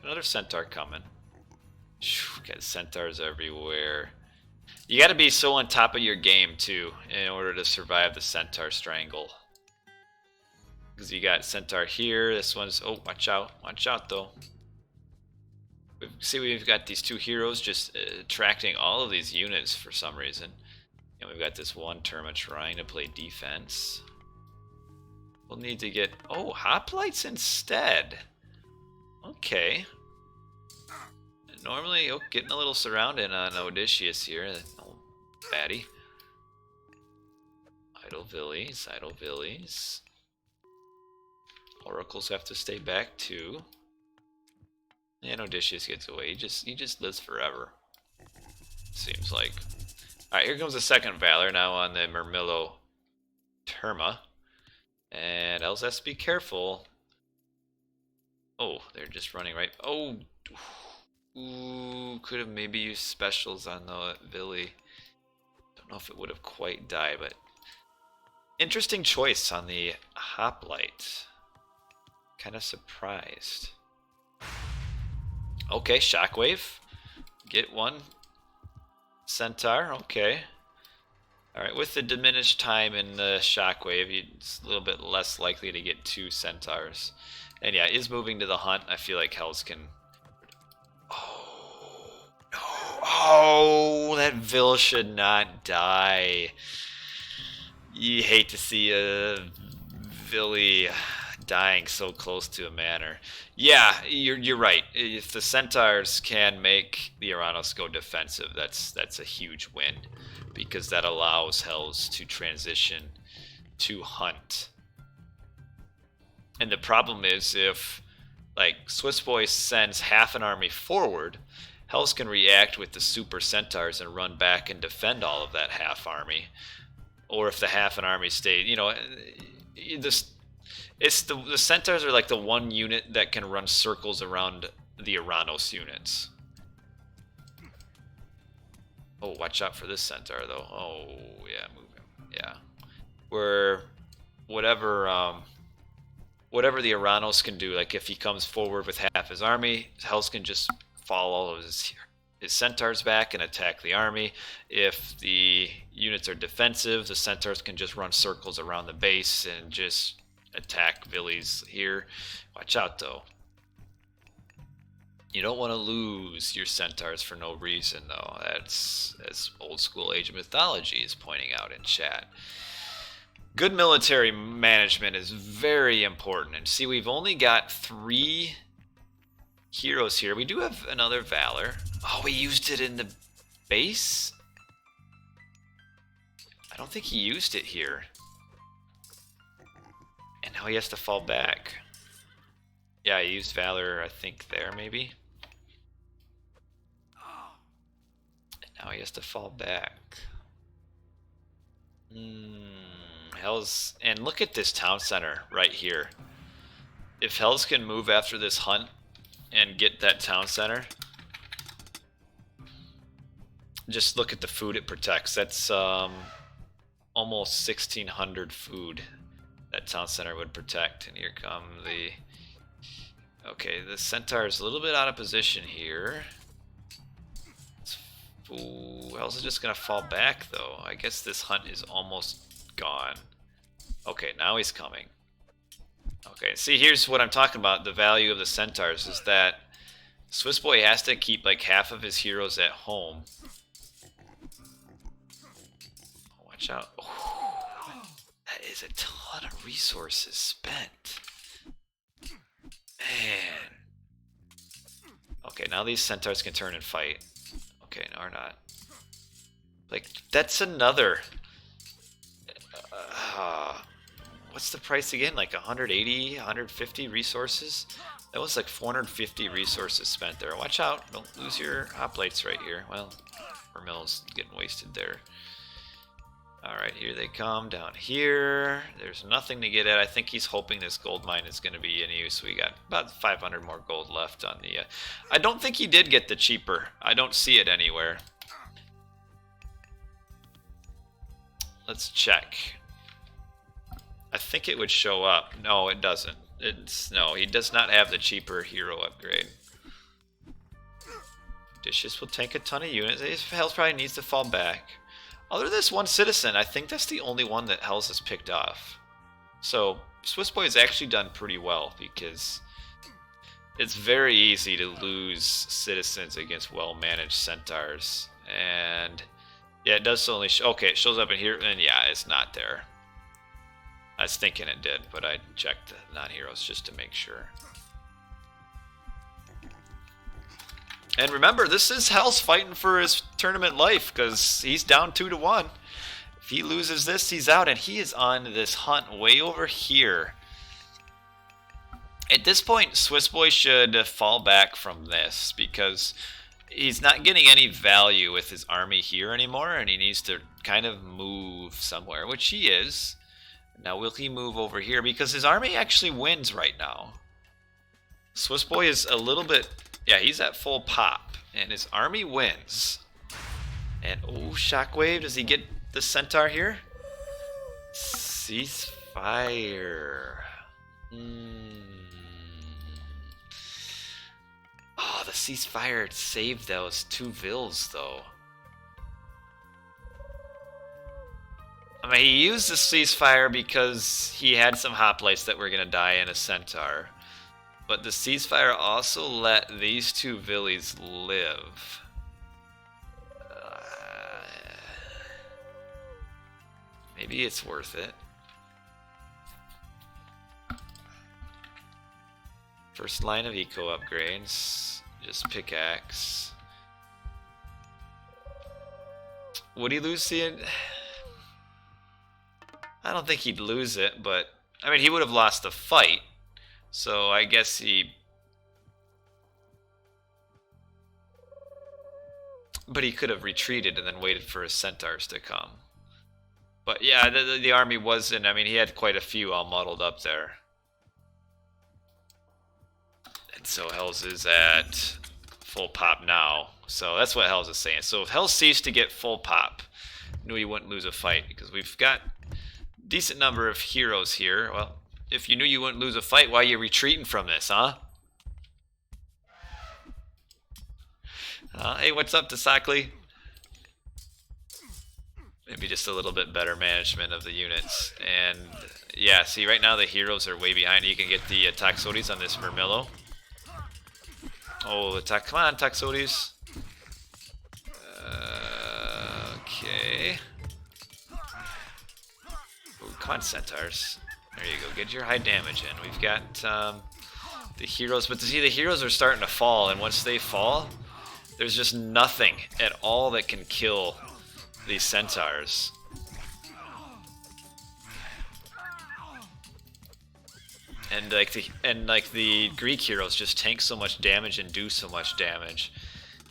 Another centaur coming. Got centaurs everywhere. You got to be so on top of your game too in order to survive the centaur strangle. Because you got centaur here. This one's, oh, watch out though. We've got these 2 heroes just attracting all of these units for some reason, and we've got this one Terma trying to play defense. We'll need to get, oh, hoplites instead. Okay. Normally, oh, getting a little surrounded on Odysseus here. Oh, fatty. Idle villies, idle villies. Oracles have to stay back too. And Odysseus gets away. He just lives forever. Seems like. Alright, here comes the second Valor now on the Murmillo Terma. And Elves has to be careful. Oh, they're just running right. Oh, ooh, could have maybe used specials on the Villy. Don't know if it would have quite died, but interesting choice on the hoplite. Kind of surprised. Okay, shockwave. Get 1 centaur. Okay. Alright, with the diminished time in the shockwave, it's a little bit less likely to get 2 centaurs. And yeah, is moving to the hunt. I feel like Hells can. Oh, no. Oh, that Vil should not die. You hate to see a Villy dying so close to a manor. Yeah, you're right. If the centaurs can make the Oranos go defensive, that's a huge win, because that allows Hells to transition to hunt. And the problem is, if like Swissboy sends half an army forward, Hells can react with the super centaurs and run back and defend all of that half army. Or if the half an army stays, you know, the centaurs are like the one unit that can run circles around the Oranos units. Oh, watch out for this centaur though. Oh yeah, move him. Yeah, where whatever the Oranos can do, like if he comes forward with half his army, Hells can just fall all of his centaurs back and attack the army. If the units are defensive, the centaurs can just run circles around the base and just attack Villies here. Watch out though. You don't want to lose your centaurs for no reason though. That's as old school Age of Mythology is pointing out in chat. Good military management is very important. And see, we've only got 3 heroes here. We do have another Valor. Oh, we used it in the base? I don't think he used it here. And now he has to fall back. Yeah, he used Valor, I think, there maybe. And now he has to fall back. Hells, and look at this town center right here. If Hells can move after this hunt and get that town center. Just look at the food it protects. That's almost 1,600 food that town center would protect. And here come the... Okay, the centaur is a little bit out of position here. Ooh, how's it just gonna fall back though? I guess this hunt is almost gone. Okay, now he's coming. Okay, see, here's what I'm talking about. The value of the centaurs is that Swissboy has to keep like half of his heroes at home. Watch out. Ooh, that is a ton of resources spent. Man. Okay, now these centaurs can turn and fight. Okay, no, or not. Like, that's another... what's the price again? Like 180, 150 resources? That was like 450 resources spent there. Watch out, don't lose your hoplites right here. Well, Vermil's getting wasted there. Alright, here they come down here. There's nothing to get at. I think he's hoping this gold mine is going to be in use. We got about 500 more gold left on the... I don't think he did get the cheaper. I don't see it anywhere. Let's check. I think it would show up. No, it doesn't. No, he does not have the cheaper hero upgrade. Dishes will tank a ton of units. Hells probably needs to fall back. Other than this one citizen, I think that's the only one that Hells has picked off. So, Swissboy has actually done pretty well because it's very easy to lose citizens against well-managed centaurs. And, yeah, it does only okay, it shows up in here, and yeah, it's not there. I was thinking it did, but I checked the non-heroes just to make sure. And remember, this is Hell's fighting for his tournament life because he's down 2-1. If he loses this, he's out, and he is on this hunt way over here. At this point, Swissboy should fall back from this because he's not getting any value with his army here anymore, and he needs to kind of move somewhere, which he is. Now, will he move over here? Because his army actually wins right now. Swissboy is a little bit... Yeah, he's at full pop, and his army wins. And, oh, Shockwave, does he get the centaur here? Ceasefire. Oh, the ceasefire saved those 2 vills, though. I mean, he used the ceasefire because he had some hoplites that were going to die in a centaur. But the ceasefire also let these 2 villies live. Maybe it's worth it. First line of eco upgrades. Just pickaxe. Would he lose the... I don't think he'd lose it, but... I mean, he would have lost the fight. So I guess he... But he could have retreated and then waited for his centaurs to come. But yeah, the army wasn't... I mean, he had quite a few all muddled up there. And so Hells is at full pop now. So that's what Hells is saying. So if Hells ceased to get full pop, knew he wouldn't lose a fight. Because we've got a decent number of heroes here. Well... If you knew you wouldn't lose a fight, why are you retreating from this, huh? Hey, what's up, Tasakli? Maybe just a little bit better management of the units. And, yeah, see, right now the heroes are way behind. You can get the Taxotes on this Vermillo. Oh, come on, Taxotes. Okay. Ooh, come on, Centaurs. There you go, get your high damage in. We've got the heroes, but see, the heroes are starting to fall, and once they fall, there's just nothing at all that can kill these centaurs. And like the Greek heroes just tank so much damage and do so much damage.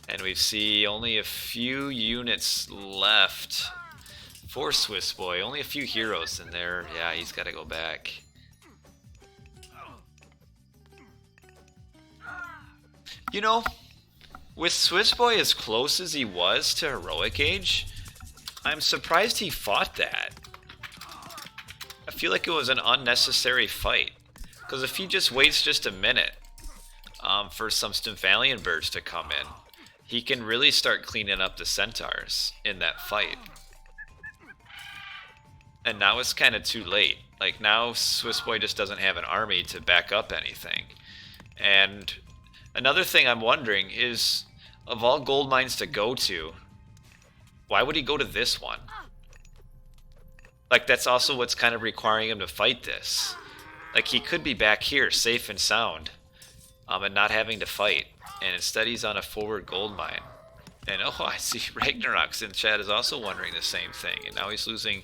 And we see only a few units left for Swissboy. Only a few heroes in there. Yeah, he's got to go back. You know, with Swissboy as close as he was to Heroic Age, I'm surprised he fought that. I feel like it was an unnecessary fight. Because if he just waits just a minute for some Stymphalian birds to come in, he can really start cleaning up the centaurs in that fight. And now it's kind of too late. Like, now Swissboy just doesn't have an army to back up anything. And another thing I'm wondering is, of all gold mines to go to, why would he go to this one? Like, that's also what's kind of requiring him to fight this. Like, he could be back here, safe and sound, and not having to fight. And instead he's on a forward gold mine. And oh, I see Ragnarok's in chat is also wondering the same thing. And now he's losing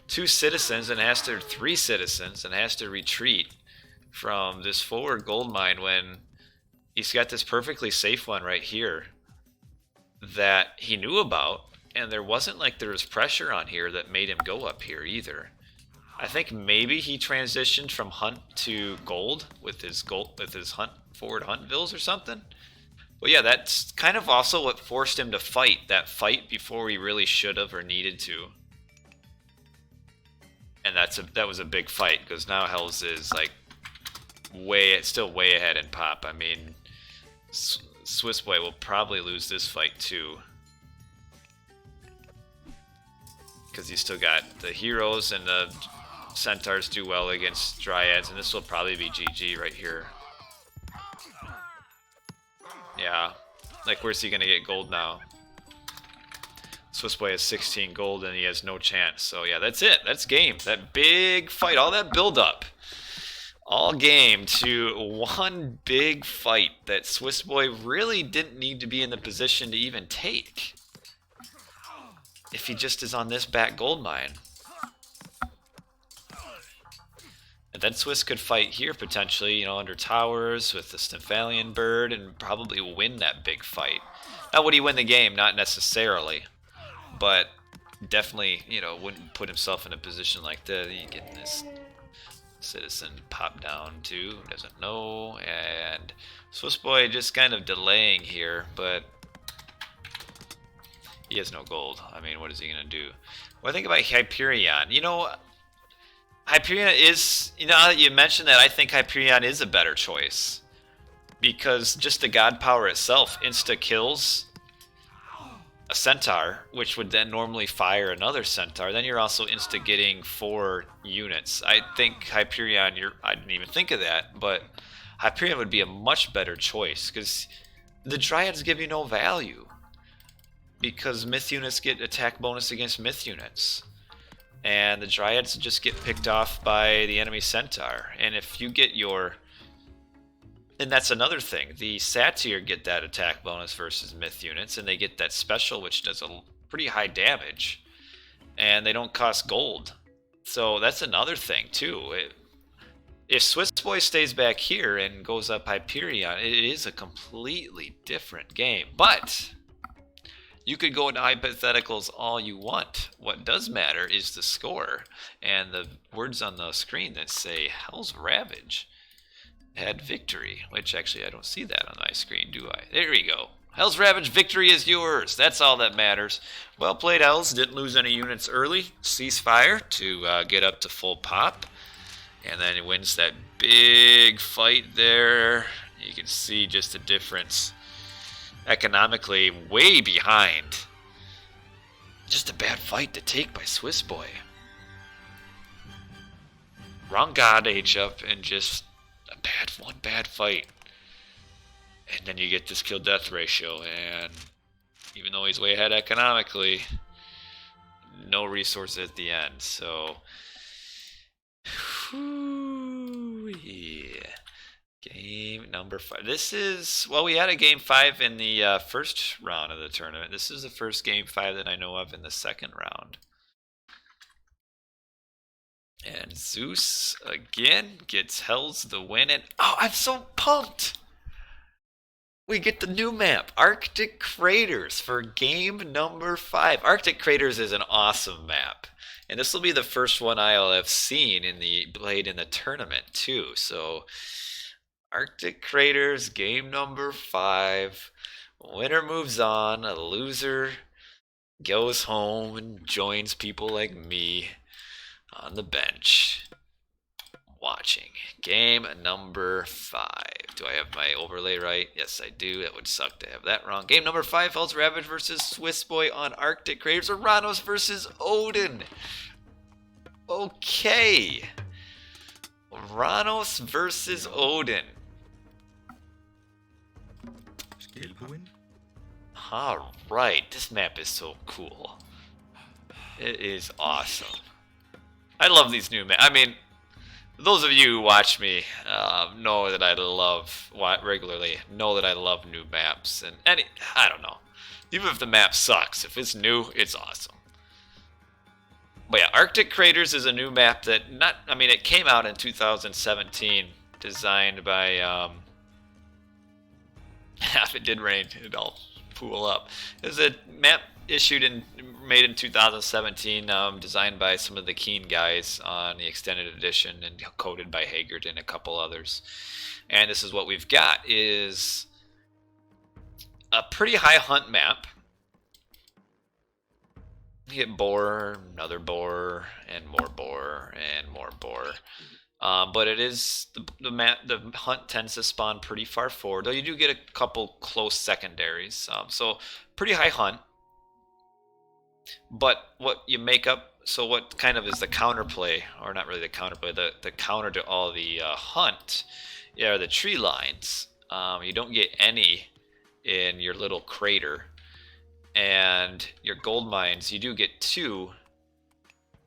2 citizens and has to 3 citizens and has to retreat from this forward gold mine when he's got this perfectly safe one right here that he knew about, and there wasn't like there was pressure on here that made him go up here either. I think maybe he transitioned from hunt to gold with his hunt forward hunt vills or something. But yeah, that's kind of also what forced him to fight that fight before he really should have or needed to. And that was a big fight, because now Hells is like still way ahead in pop. I mean, Swissboy will probably lose this fight too, because he's still got the heroes, and the centaurs do well against dryads, and this will probably be GG right here. Yeah, like, where's he gonna get gold now? Swissboy has 16 gold and he has no chance. So yeah, that's it. That's game. That big fight, all that build up, all game to one big fight that Swissboy really didn't need to be in the position to even take if he just is on this back gold mine. And then Swiss could fight here potentially, you know, under towers with the Stymphalian bird and probably win that big fight. Now, would he win the game? Not necessarily. But definitely, you know, wouldn't put himself in a position like that. You getting this citizen pop down too, doesn't know. And Swissboy just kind of delaying here, but he has no gold. I mean, what is he going to do? What do I think about Hyperion? You know, Hyperion is, you know, you mentioned that, I think Hyperion is a better choice. Because just the god power itself insta-kills a centaur, which would then normally fire another centaur. Then you're also insta-getting 4 units. I think Hyperion, I didn't even think of that, but Hyperion would be a much better choice, because the dryads give you no value. Because myth units get attack bonus against myth units. And the dryads just get picked off by the enemy centaur. And if you get your... And that's another thing. The Satyr get that attack bonus versus myth units, and they get that special, which does a pretty high damage. And they don't cost gold. So that's another thing, too. If Swissboy stays back here and goes up Hyperion, it is a completely different game. But you could go into hypotheticals all you want. What does matter is the score and the words on the screen that say Hellsravage had victory, which actually I don't see that on my screen, do I? There we go. Hellsravage, victory is yours. That's all that matters. Well played, Hells. Didn't lose any units early. Ceasefire to get up to full pop. And then he wins that big fight there. You can see just the difference. Economically, way behind. Just a bad fight to take by Swissboy. Wrong god age up and just one bad fight. And then you get this kill death ratio, and even though he's way ahead economically, no resources at the end. So yeah. Game number 5. This is, well, we had a game 5 in the first round of the tournament. This is the first game 5 that I know of in the second round. And Zeus again gets Hells the win, and oh, I'm so pumped! We get the new map, Arctic Craters, for game number 5. Arctic Craters is an awesome map, and this will be the first one I'll have seen played in the tournament too. So Arctic Craters, game number 5. Winner moves on, a loser goes home and joins people like me on the bench watching. Game number 5. Do I have my overlay right? Yes, I do. That would suck to have that wrong. Game number 5, Hellsravage versus Swissboy on Arctic Craters. Oranos versus Odin. Okay. Oranos versus Odin. Alright, this map is so cool. It is awesome. I love these new maps. I mean, those of you who watch me know that I love regularly know that I love new maps, and I don't know. Even if the map sucks, if it's new, it's awesome. But yeah, Arctic Craters is a new map that it came out in 2017, designed by if it did rain, it'd all pool up. It was a map made in 2017, designed by some of the Keen guys on the extended edition and coded by Haggard and a couple others. And this is what we've got, is a pretty high hunt map. You get boar, another boar, and more boar, and more boar. But it is the hunt tends to spawn pretty far forward, though you do get a couple close secondaries. So pretty high hunt. But what you make up, so what kind of is the counterplay, or not really the counterplay, the counter to all the hunt, are the tree lines. You don't get any in your little crater. And your gold mines, you do get 2,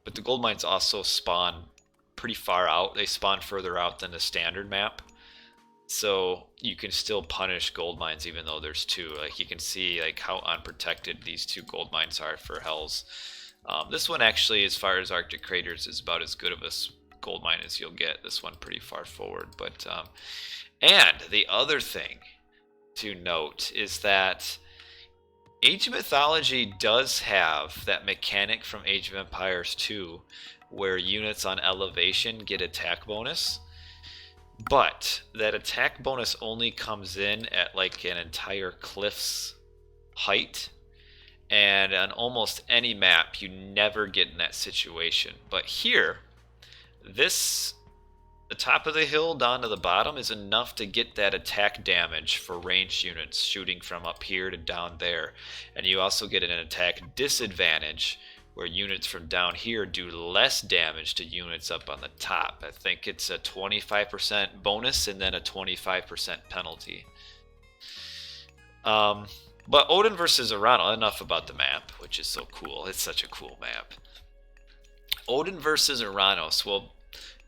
but the gold mines also spawn pretty far out. They spawn further out than the standard map, so you can still punish gold mines even though there's 2. Like, you can see like how unprotected these 2 gold mines are for Hells. This one actually, as far as Arctic Craters, is about as good of a gold mine as you'll get. This one pretty far forward, but and the other thing to note is that Age of Mythology does have that mechanic from Age of Empires 2 where units on elevation get attack bonus, but that attack bonus only comes in at like an entire cliff's height, and on almost any map you never get in that situation. But here, the top of the hill down to the bottom is enough to get that attack damage for ranged units shooting from up here to down there. And you also get an attack disadvantage where units from down here do less damage to units up on the top. I think it's a 25% bonus and then a 25% penalty. But Odin versus Oranos, enough about the map, which is so cool. It's such a cool map. Odin versus Oranos. Well,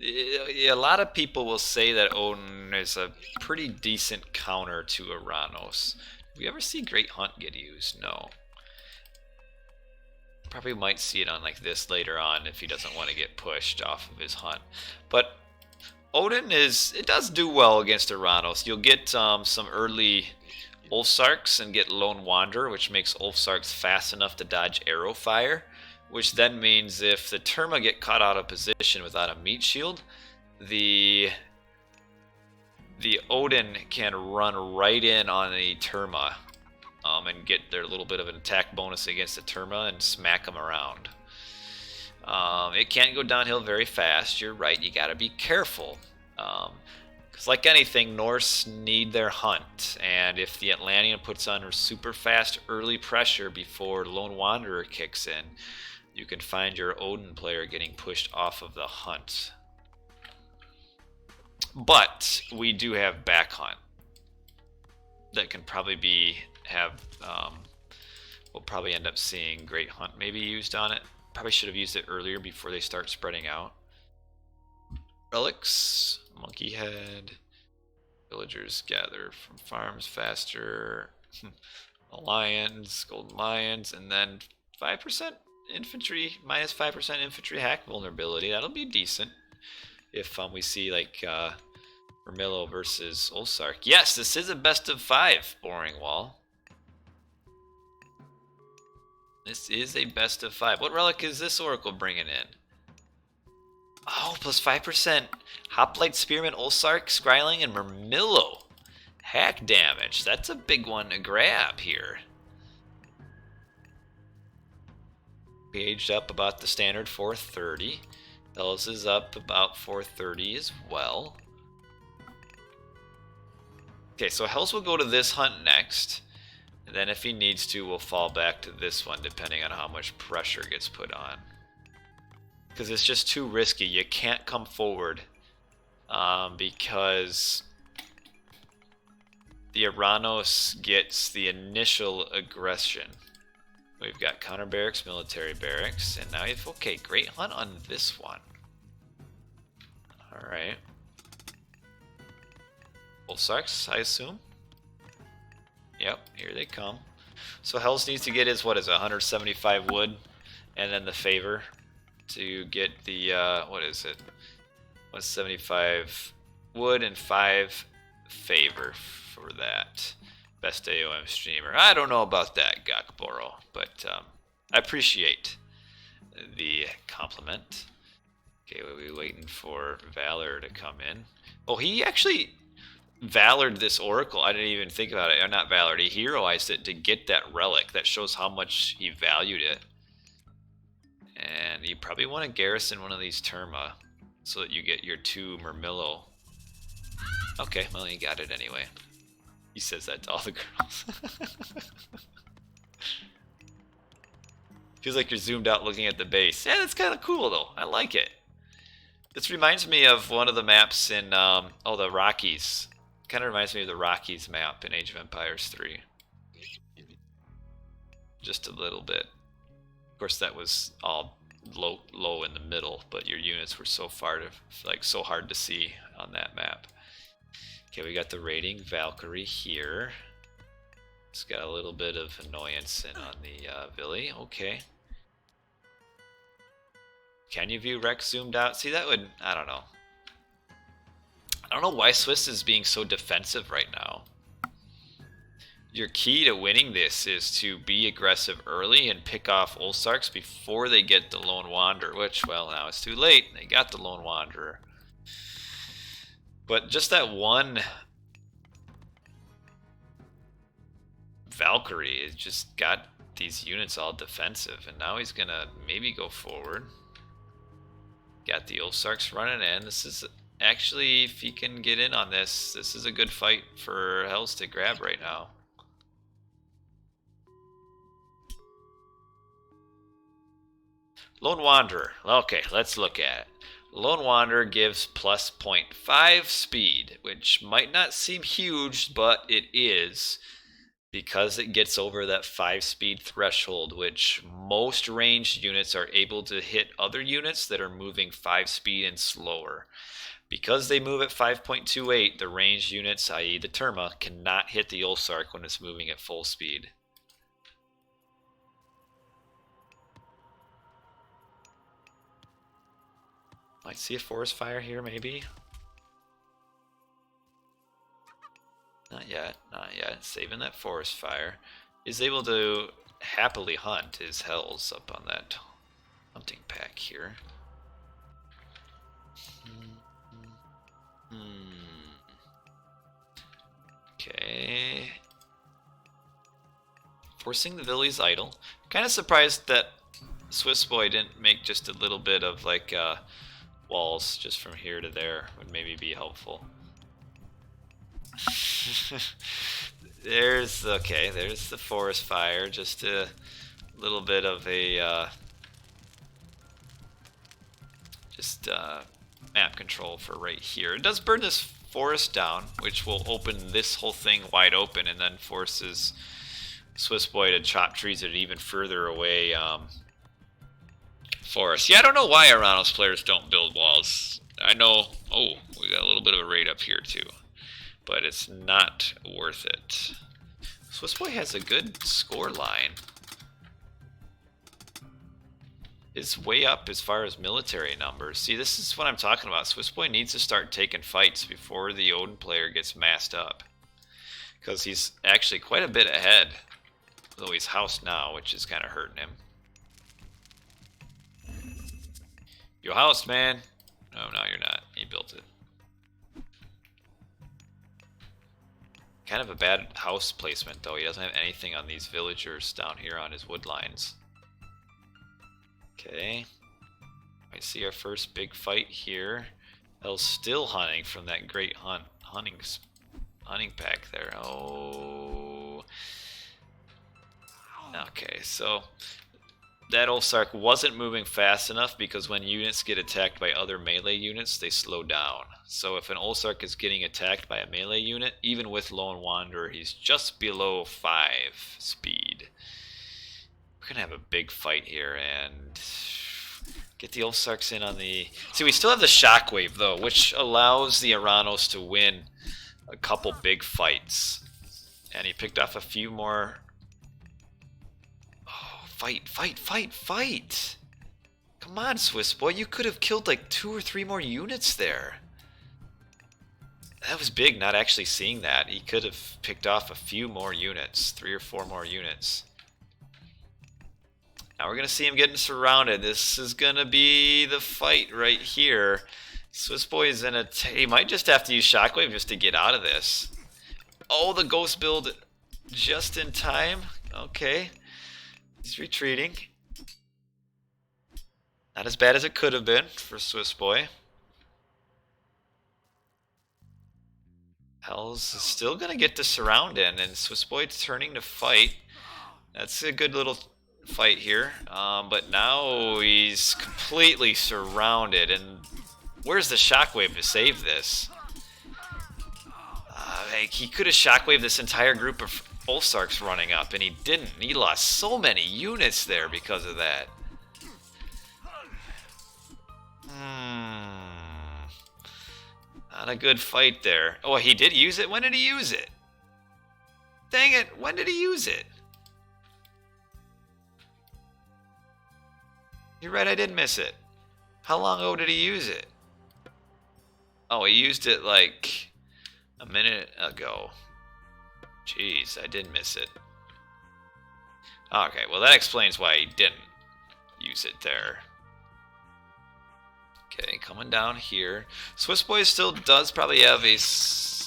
a lot of people will say that Odin is a pretty decent counter to Oranos. Do we ever see Great Hunt get used? No. Probably might see it on like this later on if he doesn't want to get pushed off of his hunt. But Odin it does do well against Oranos. You'll get some early Ulfsarks and get Lone Wanderer, which makes Ulfsarks fast enough to dodge arrow fire. Which then means if the Terma get caught out of position without a meat shield, the Odin can run right in on the Terma and get their little bit of an attack bonus against the Terma and smack them around. It can't go downhill very fast. You're right, you gotta be careful. Because like anything, Norse need their hunt, and if the Atlantean puts on super fast early pressure before Lone Wanderer kicks in, you can find your Odin player getting pushed off of the hunt. But we do have back hunt that can probably we'll probably end up seeing Great Hunt maybe used on it. Probably should have used it earlier before they start spreading out. Relics, Monkey Head, villagers gather from farms faster, lions, golden lions, and then 5% infantry, minus 5% infantry hack vulnerability. That'll be decent if we see like Vermillo versus Ulfsark. Yes, this is a best of 5 boring wall. This is a best of 5. What relic is this Oracle bringing in? Oh, plus 5% Hoplite, Spearman, Ulsark, Skryling, and Murmillo. Hack damage. That's a big one to grab here. Aged up about the standard 430. Hells is up about 430 as well. Okay, so Hells will go to this hunt next. And then if he needs to, we'll fall back to this one depending on how much pressure gets put on. Because it's just too risky. You can't come forward because the Oranos gets the initial aggression. We've got counter barracks, military barracks, and now you've okay, great hunt on this one. Alright. Ulsarks, I assume. Yep, here they come. So Hells needs to get his, what is it, 175 wood, and then the favor to get the, what is it? 175 wood and 5 favor for that. Best AOM streamer. I don't know about that, Gakboro, but I appreciate the compliment. Okay, we're waiting for Valor to come in. Oh, he actually Valored this Oracle. I didn't even think about it. Or not Valored, he heroized it to get that relic. That shows how much he valued it. And you probably want to garrison one of these Terma so that you get your 2 Murmillo. Okay, well, you got it anyway. He says that to all the girls. Feels like you're zoomed out looking at the base. Yeah, that's kind of cool, though. I like it. This reminds me of one of the maps in, the Rockies. Kind of reminds me of the Rockies map in Age of Empires 3. Just a little bit. Of course, that was all low in the middle, but your units were so far to, like, so hard to see on that map. Okay, we got the raiding Valkyrie here. It's got a little bit of annoyance in on the Villy. Okay. Can you view Rex zoomed out? See, that would, I don't know. I don't know why Swiss is being so defensive right now. Your key to winning this is to be aggressive early and pick off Ulsarks before they get the Lone Wanderer, which, well, now it's too late. They got the Lone Wanderer. But just that one Valkyrie, it just got these units all defensive, and now he's gonna maybe go forward. Got the Ulsarks running in. This is actually, if he can get in on this, this is a good fight for Hells to grab right now. Lone Wanderer. Okay, let's look at it. Lone Wanderer gives plus 0.5 speed, which might not seem huge, but it is, because it gets over that 5 speed threshold, which most ranged units are able to hit other units that are moving 5 speed and slower. Because they move at 5.28, the ranged units, i.e. the Terma, cannot hit the Ulsark when it's moving at full speed. Might see a forest fire here, maybe. Not yet, not yet. Saving that forest fire. Is able to happily hunt his Hells up on that hunting pack here. Okay. Forcing the Villies idle. Kind of surprised that Swissboy didn't make just a little bit of like walls just from here to there. Would maybe be helpful. There's the forest fire. Just a little bit of a map control for right here. It does burn this forest down, which will open this whole thing wide open, and then forces Swissboy to chop trees at an even further away forest. Yeah, I don't know why Oranos players don't build walls. I know. Oh, we got a little bit of a raid up here too, but it's not worth it. Swissboy has a good score line. It's way up as far as military numbers. See, this is what I'm talking about. Swissboy needs to start taking fights before the Odin player gets massed up, because he's actually quite a bit ahead, though he's housed now, which is kind of hurting him. You're housed, man. No, no, you're not. He built it. Kind of a bad house placement, though. He doesn't have anything on these villagers down here on his wood lines. Okay. I see our first big fight here. Hell's still hunting from that great hunting pack there. Oh. Okay, so that Olsark wasn't moving fast enough because when units get attacked by other melee units, they slow down. So if an Olsark is getting attacked by a melee unit, even with Lone Wanderer, he's just below 5 speed. We're going to have a big fight here and get the Olsarks in on the... See, we still have the Shockwave, though, which allows the Oranos to win a couple big fights. And he picked off a few more... Fight, fight, fight, fight! Come on, Swissboy, you could have killed like 2 or 3 more units there. That was big, not actually seeing that. He could have picked off a few more units, 3 or 4 more units. Now we're going to see him getting surrounded. This is going to be the fight right here. Swissboy is in a... He might just have to use Shockwave just to get out of this. Oh, the Ghost build just in time. Okay. He's retreating. Not as bad as it could have been for Swissboy. Hells is still going to get to surround in, and Swissboy turning to fight. That's a good little fight here. But now he's completely surrounded, and where's the Shockwave to save this? He could have Shockwaved this entire group of Olsarks running up, and he didn't. He lost so many units there because of that. Not a good fight there. Oh, he did use it? When did he use it? Dang it, when did he use it? You're right, I did miss it. How long ago did he use it? Oh, he used it like a minute ago. Jeez, I did miss it. Okay, well that explains why he didn't use it there. Okay, coming down here. Swissboy still does probably have a...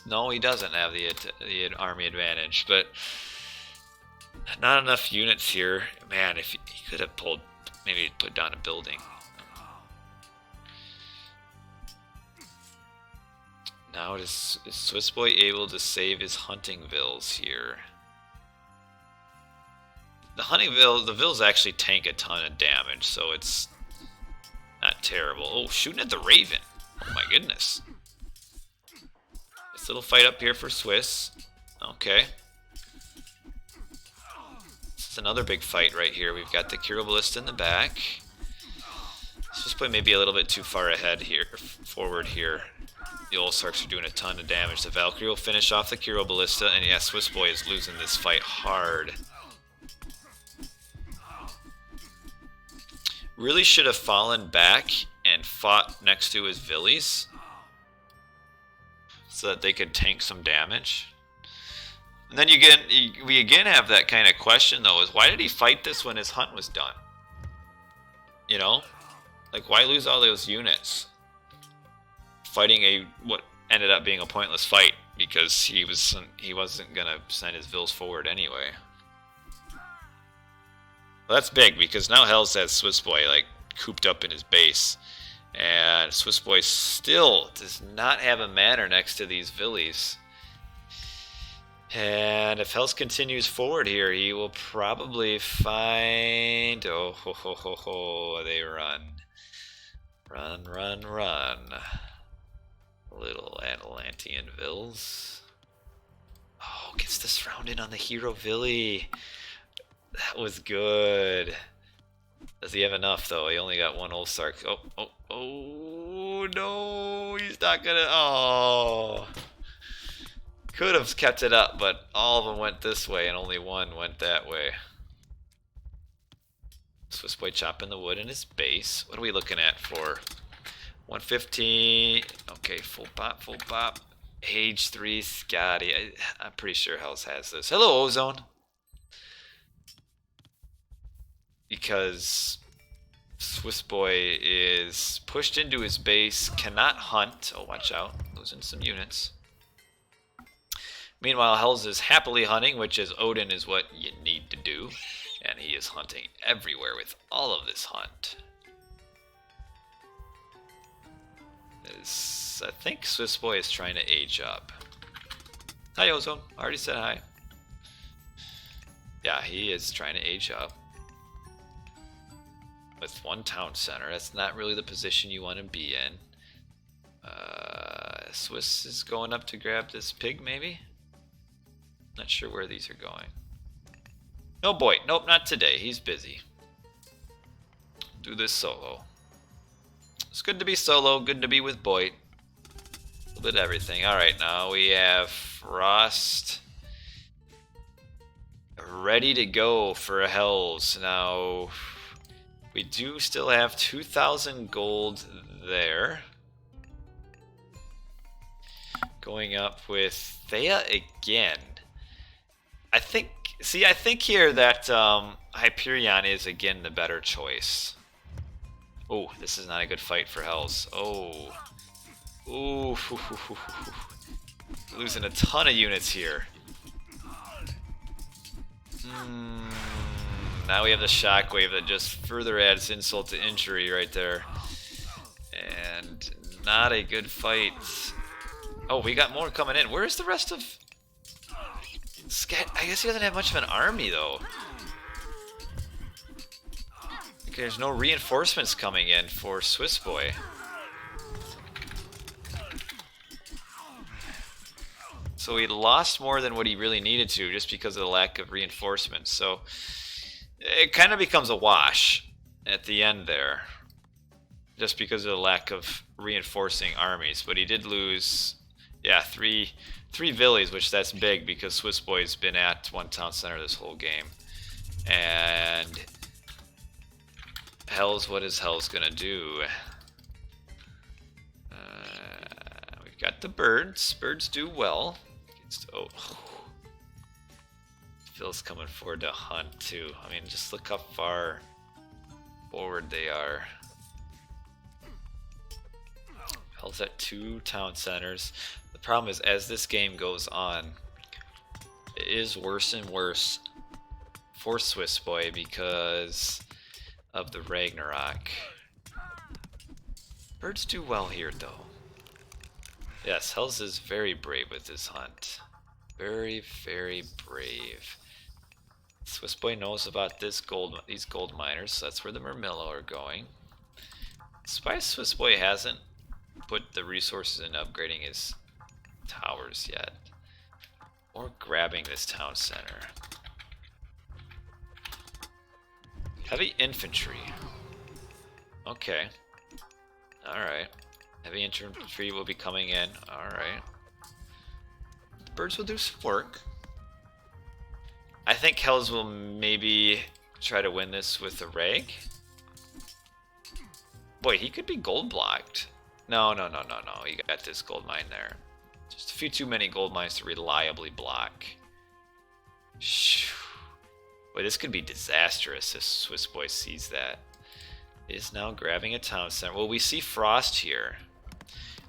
No, he doesn't have the army advantage, but not enough units here. Man, if he could have pulled... Maybe put down a building. Now is Swissboy able to save his hunting vills here? The vills actually tank a ton of damage, so it's not terrible. Oh, shooting at the Raven. Oh my goodness. This little fight up here for Swiss. Okay. This is another big fight right here. We've got the Kiro Ballista in the back. Swissboy may be a little bit too far ahead here, forward here. The Olsarks are doing a ton of damage. The Valkyrie will finish off the Kiro Ballista, and yeah, Swissboy is losing this fight hard. Really should have fallen back and fought next to his Villies so that they could tank some damage. And then we again have that kind of question though, is why did he fight this when his hunt was done? You know? Like, why lose all those units? Fighting what ended up being a pointless fight because he wasn't gonna send his Vills forward anyway. Well, that's big because now Hells has Swissboy like cooped up in his base, and Swissboy still does not have a manor next to these Villies. And if Hells continues forward here, he will probably find... Oh, ho, ho, ho, ho, they run. Run, run, run. Little Atalantean Vills. Oh, gets the surround in on the Hero Villi. That was good. Does he have enough, though? He only got one Olsark. Oh, no. He's not gonna... Oh... Could have kept it up, but all of them went this way and only one went that way. Swissboy chopping the wood in his base. What are we looking at for 115? Okay, full pop, full pop. Age 3 Scotty. I'm pretty sure Hells has this. Hello, Ozone. Because Swissboy is pushed into his base, cannot hunt. Oh, watch out, losing some units. Meanwhile, Hells is happily hunting, which is Odin is what you need to do. And he is hunting everywhere with all of this hunt. I think Swissboy is trying to age up. Hi, Ozone. Already said hi. Yeah, he is trying to age up. With one town center. That's not really the position you want to be in. Swiss is going up to grab this pig, maybe? Not sure where these are going. No, boy. Nope, not today. He's busy. Do this solo. It's good to be solo. Good to be with Boyd. A little bit of everything. Alright, now we have Frost ready to go for Hells. Now, we do still have 2,000 gold there. Going up with Thea again. I think here that Hyperion is again the better choice. Oh, this is not a good fight for Hells. Oh. Ooh. Losing a ton of units here. Now we have the shockwave that just further adds insult to injury right there. And not a good fight. Oh, we got more coming in. Where's the rest of... I guess he doesn't have much of an army, though. There's no reinforcements coming in for Swissboy. So he lost more than what he really needed to just because of the lack of reinforcements. So it kind of becomes a wash at the end there. Just because of the lack of reinforcing armies. But he did lose, yeah, three villies, which that's big because Swissboy's been at one town center this whole game. And what is Hell's gonna do? We've got the birds. Birds do well. Oh, Phil's coming forward to hunt too. I mean, just look how far forward they are. Hell's at 2 town centers. The problem is, as this game goes on, it is worse and worse for Swissboy because of the Ragnarok. Birds do well here, though. Yes, Hells is very brave with his hunt. Very, very brave. Swissboy knows about these gold miners, so that's where the Mermillo are going. Spice Swissboy hasn't put the resources in upgrading his towers yet. Or grabbing this town center. Heavy infantry. Okay. Alright. Heavy infantry will be coming in. Alright. The birds will do some work. I think Hells will maybe try to win this with a rag. Boy, he could be gold blocked. No. He got this gold mine there. Just a few too many gold mines to reliably block. Shoo. Boy, this could be disastrous if Swissboy sees that. Is now grabbing a town center. Will we see Frost here?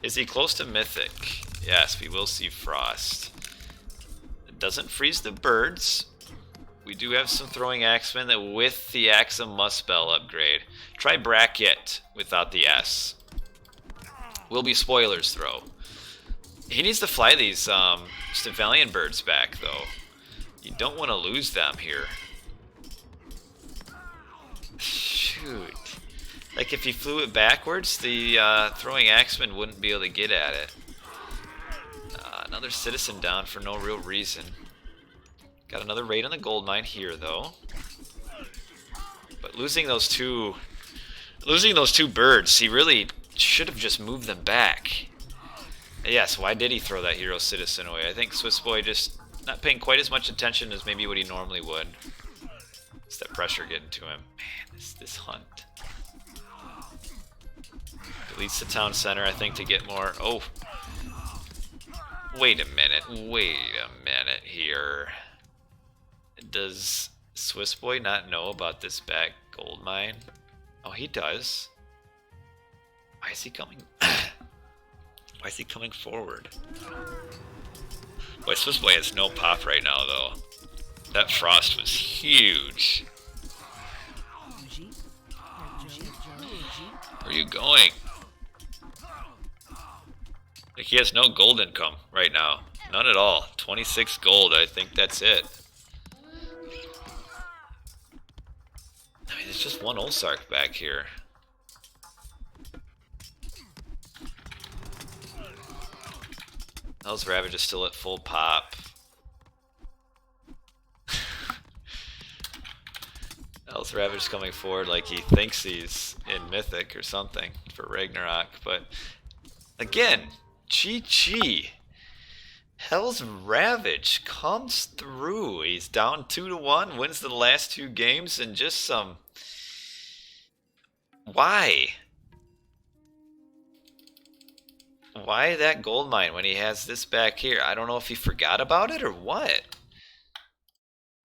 Is he close to Mythic? Yes, we will see Frost. It doesn't freeze the birds. We do have some throwing axemen that with the Axa Muspel upgrade. Try Bracket without the S. Will be spoilers throw. He needs to fly these Stevalian birds back though. You don't want to lose them here. Shoot. Like if you flew it backwards, the throwing axeman wouldn't be able to get at it. Another citizen down for no real reason. Got another raid on the gold mine here though. But losing those two birds, he really should have just moved them back. Yes, why did he throw that hero citizen away? I think Swissboy just not paying quite as much attention as maybe what he normally would. It's that pressure getting to him. Man, this hunt. Deletes the town center, I think, to get more. Oh. Wait a minute here. Does Swissboy not know about this back gold mine? Oh, he does. Why is he coming? Why is he coming forward? Boy, Swissboy has no pop right now, though. That frost was huge. Where are you going? Like, he has no gold income right now. None at all. 26 gold, I think that's it. I mean, there's just one Olsark back here. Hellsravage is still at full pop. Hellsravage is coming forward like he thinks he's in Mythic or something for Ragnarok, but again, GG. Hellsravage comes through. He's down 2-1, wins the last 2 games, and just some... Why? Why that gold mine when he has this back here? I don't know if he forgot about it or what.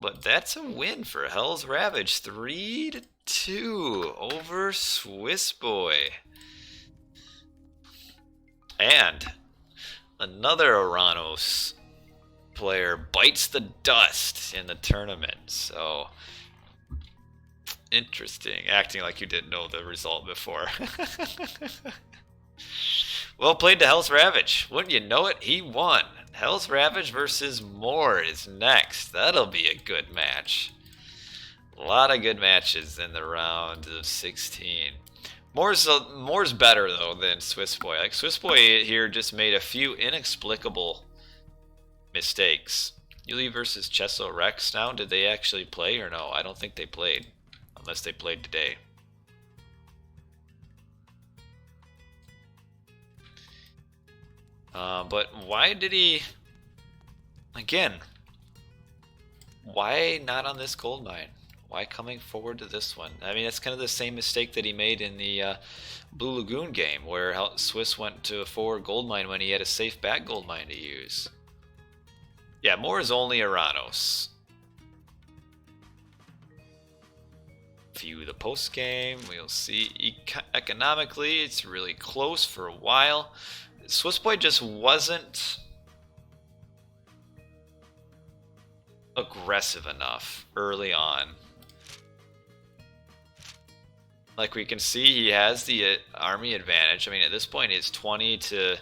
But that's a win for Hellsravage. 3-2 over Swissboy. And another Oranos player bites the dust in the tournament. So, interesting. Acting like you didn't know the result before. Well played to Hellsravage. Wouldn't you know it? He won. Hellsravage versus Moore is next. That'll be a good match. A lot of good matches in the round of 16. Moore's better though than Swissboy. Like Swissboy here just made a few inexplicable mistakes. Yuli versus Chesso Rex now. Did they actually play or no? I don't think they played. Unless they played today. But why did he... Again, why not on this gold mine? Why coming forward to this one? I mean, it's kind of the same mistake that he made in the Blue Lagoon game, where Swiss went to a forward gold mine when he had a safe back gold mine to use. Yeah, Moore is only Oranos. View the post game. We'll see. Economically, it's really close for a while. Swissboy just wasn't aggressive enough early on. Like we can see, he has the army advantage. I mean, at this point, it's 20-29,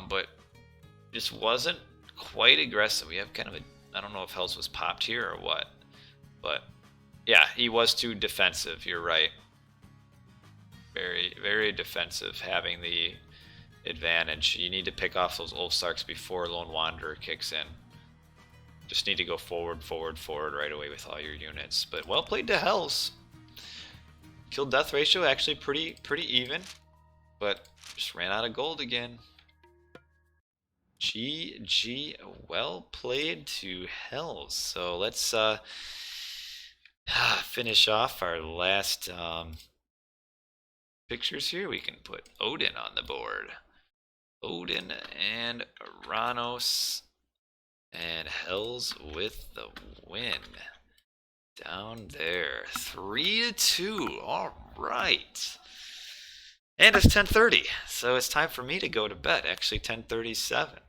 but just wasn't quite aggressive. We have kind of a, I don't know if Hells was popped here or what, but yeah, he was too defensive. You're right. Very, very defensive, having the advantage. You need to pick off those Olsarks before Lone Wanderer kicks in. Just need to go forward, forward, forward right away with all your units. But well played to Hells. Kill death ratio actually pretty even, but just ran out of gold again. GG, well played to Hells. So let's finish off our last pictures here. We can put Odin on the board. Odin and Oranos, and Hells with the win. Down there. 3-2. Alright. And it's 10:30. So it's time for me to go to bed. Actually 10:37.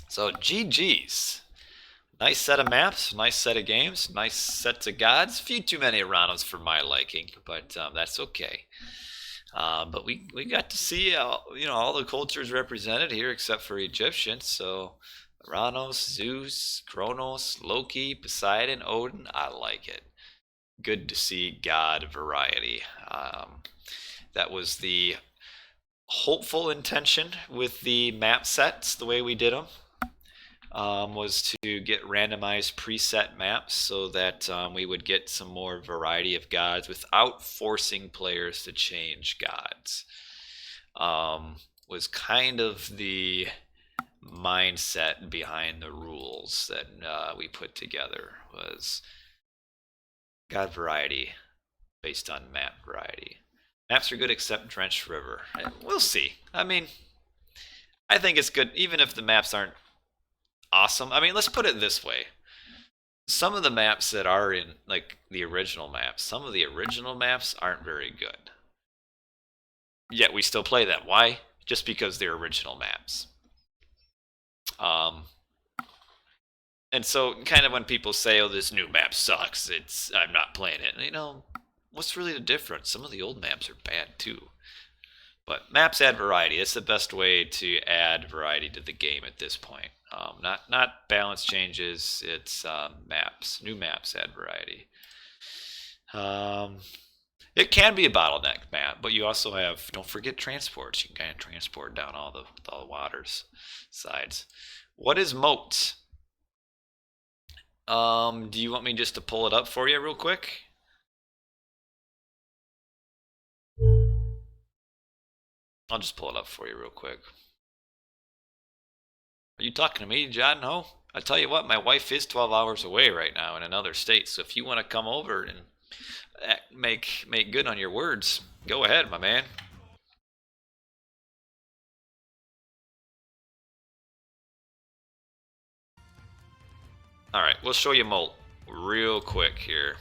So GG's. Nice set of maps, nice set of games, nice sets of gods. A few too many Oranos for my liking, but that's okay. But we got to see all the cultures represented here except for Egyptians. So Oranos, Zeus, Kronos, Loki, Poseidon, Odin. I like it. Good to see god variety. That was the hopeful intention with the map sets, the way we did them. Was to get randomized preset maps so that we would get some more variety of gods without forcing players to change gods. Was kind of the mindset behind the rules that we put together, was god variety based on map variety. Maps are good except Drenched River. We'll see. I mean, I think it's good even if the maps aren't awesome. I mean, let's put it this way. some of the maps that are in like the original maps, some of the original maps aren't very good. Yet we still play them. Why? Just because they're original maps. Um, and so kind of when people say, "Oh, this new map sucks," I'm not playing it. And, you know, what's really the difference? Some of the old maps are bad too. But maps add variety. It's the best way to add variety to the game at this point. Not balance changes. It's maps. New maps add variety. It can be a bottleneck map, but you also have, don't forget transports. You can kind of transport down all the waters sides. What is moat? Do you want me just to pull it up for you real quick? I'll just pull it up for you real quick. Are you talking to me, John? No? I tell you what, my wife is 12 hours away right now in another state, so if you want to come over and make good on your words, go ahead, my man. Alright, we'll show you Molt real quick here.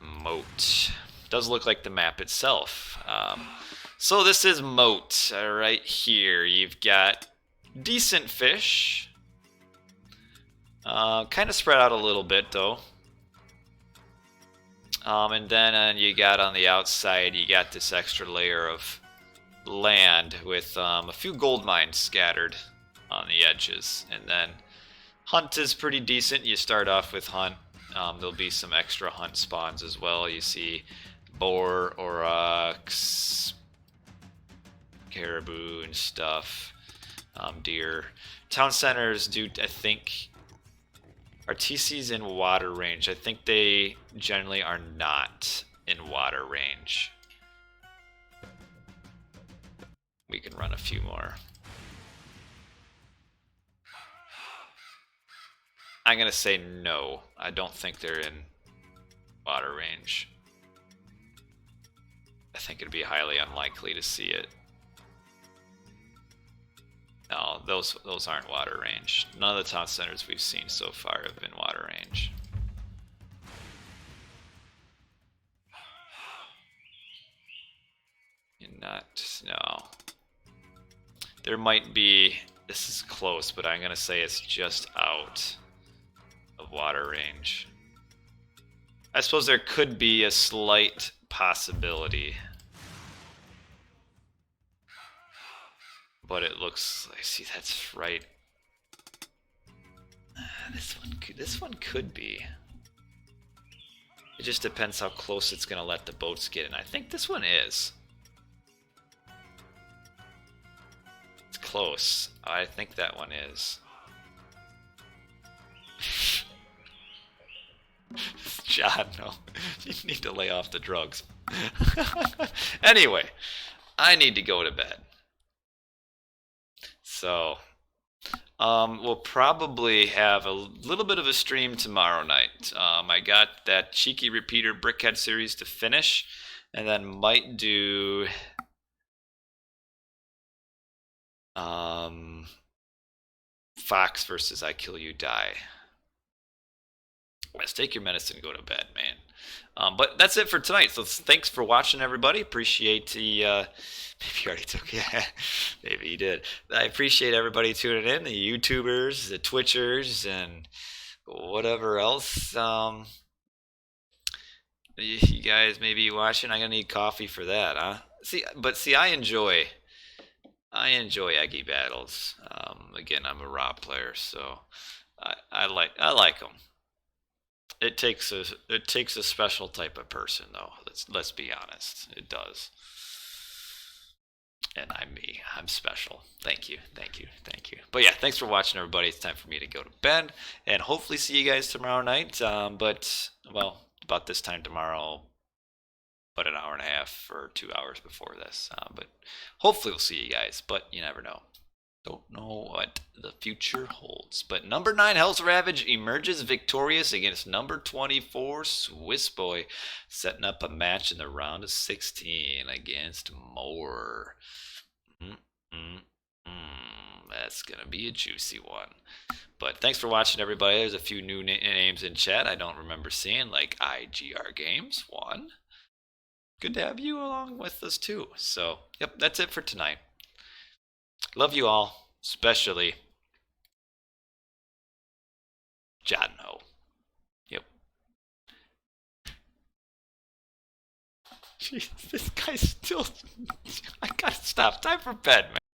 Moat. Does look like the map itself. So this is Moat right here. You've got decent fish. Kind of spread out a little bit though. And then you got on the outside, you got this extra layer of land with a few gold mines scattered on the edges. And then hunt is pretty decent. You start off with hunt. There'll be some extra hunt spawns as well. You see boar, aurochs, caribou and stuff, deer. Town centers do, I think, are TCs in water range. I think they generally are not in water range. We can run a few more. I'm gonna say no. I don't think they're in water range. I think it'd be highly unlikely to see it. No, those aren't water range. None of the town centers we've seen so far have been water range. You're not, no. There might be, this is close, but I'm gonna say it's just out of water range. I suppose there could be a slight possibility, but it looks, I see that's right. This one could be. It just depends how close it's gonna let the boats get in. I think this one is. It's close. I think that one is. John, no. You need to lay off the drugs. Anyway, I need to go to bed. So, we'll probably have a little bit of a stream tomorrow night. I got that Cheeky Repeater Brickhead series to finish, and then might do Fox versus I Kill You Die. Let's take your medicine and go to bed, man. But that's it for tonight. So thanks for watching, everybody. Appreciate the, maybe you already took it. Maybe you did. I appreciate everybody tuning in, the YouTubers, the Twitchers, and whatever else. You guys may be watching. I'm gonna need coffee for that, huh? See, I enjoy Eggy battles. Again, I'm a raw player, so I like them. It takes a special type of person, though. Let's be honest. It does. And I'm me. I'm special. Thank you. But yeah, thanks for watching, everybody. It's time for me to go to bed, and hopefully see you guys tomorrow night. But well, about this time tomorrow, about an hour and a half or 2 hours before this. But hopefully we'll see you guys. But you never know. Don't know what the future holds. But number 9, Hellsravage, emerges victorious against number 24, Swissboy, setting up a match in the round of 16 against Moore. That's going to be a juicy one. But thanks for watching, everybody. There's a few new names in chat I don't remember seeing, like IGR Games 1. Good to have you along with us too. So, yep, that's it for tonight. Love you all, especially Jadno. Yep. Jeez, this guy's still... I gotta stop. Time for bed, man.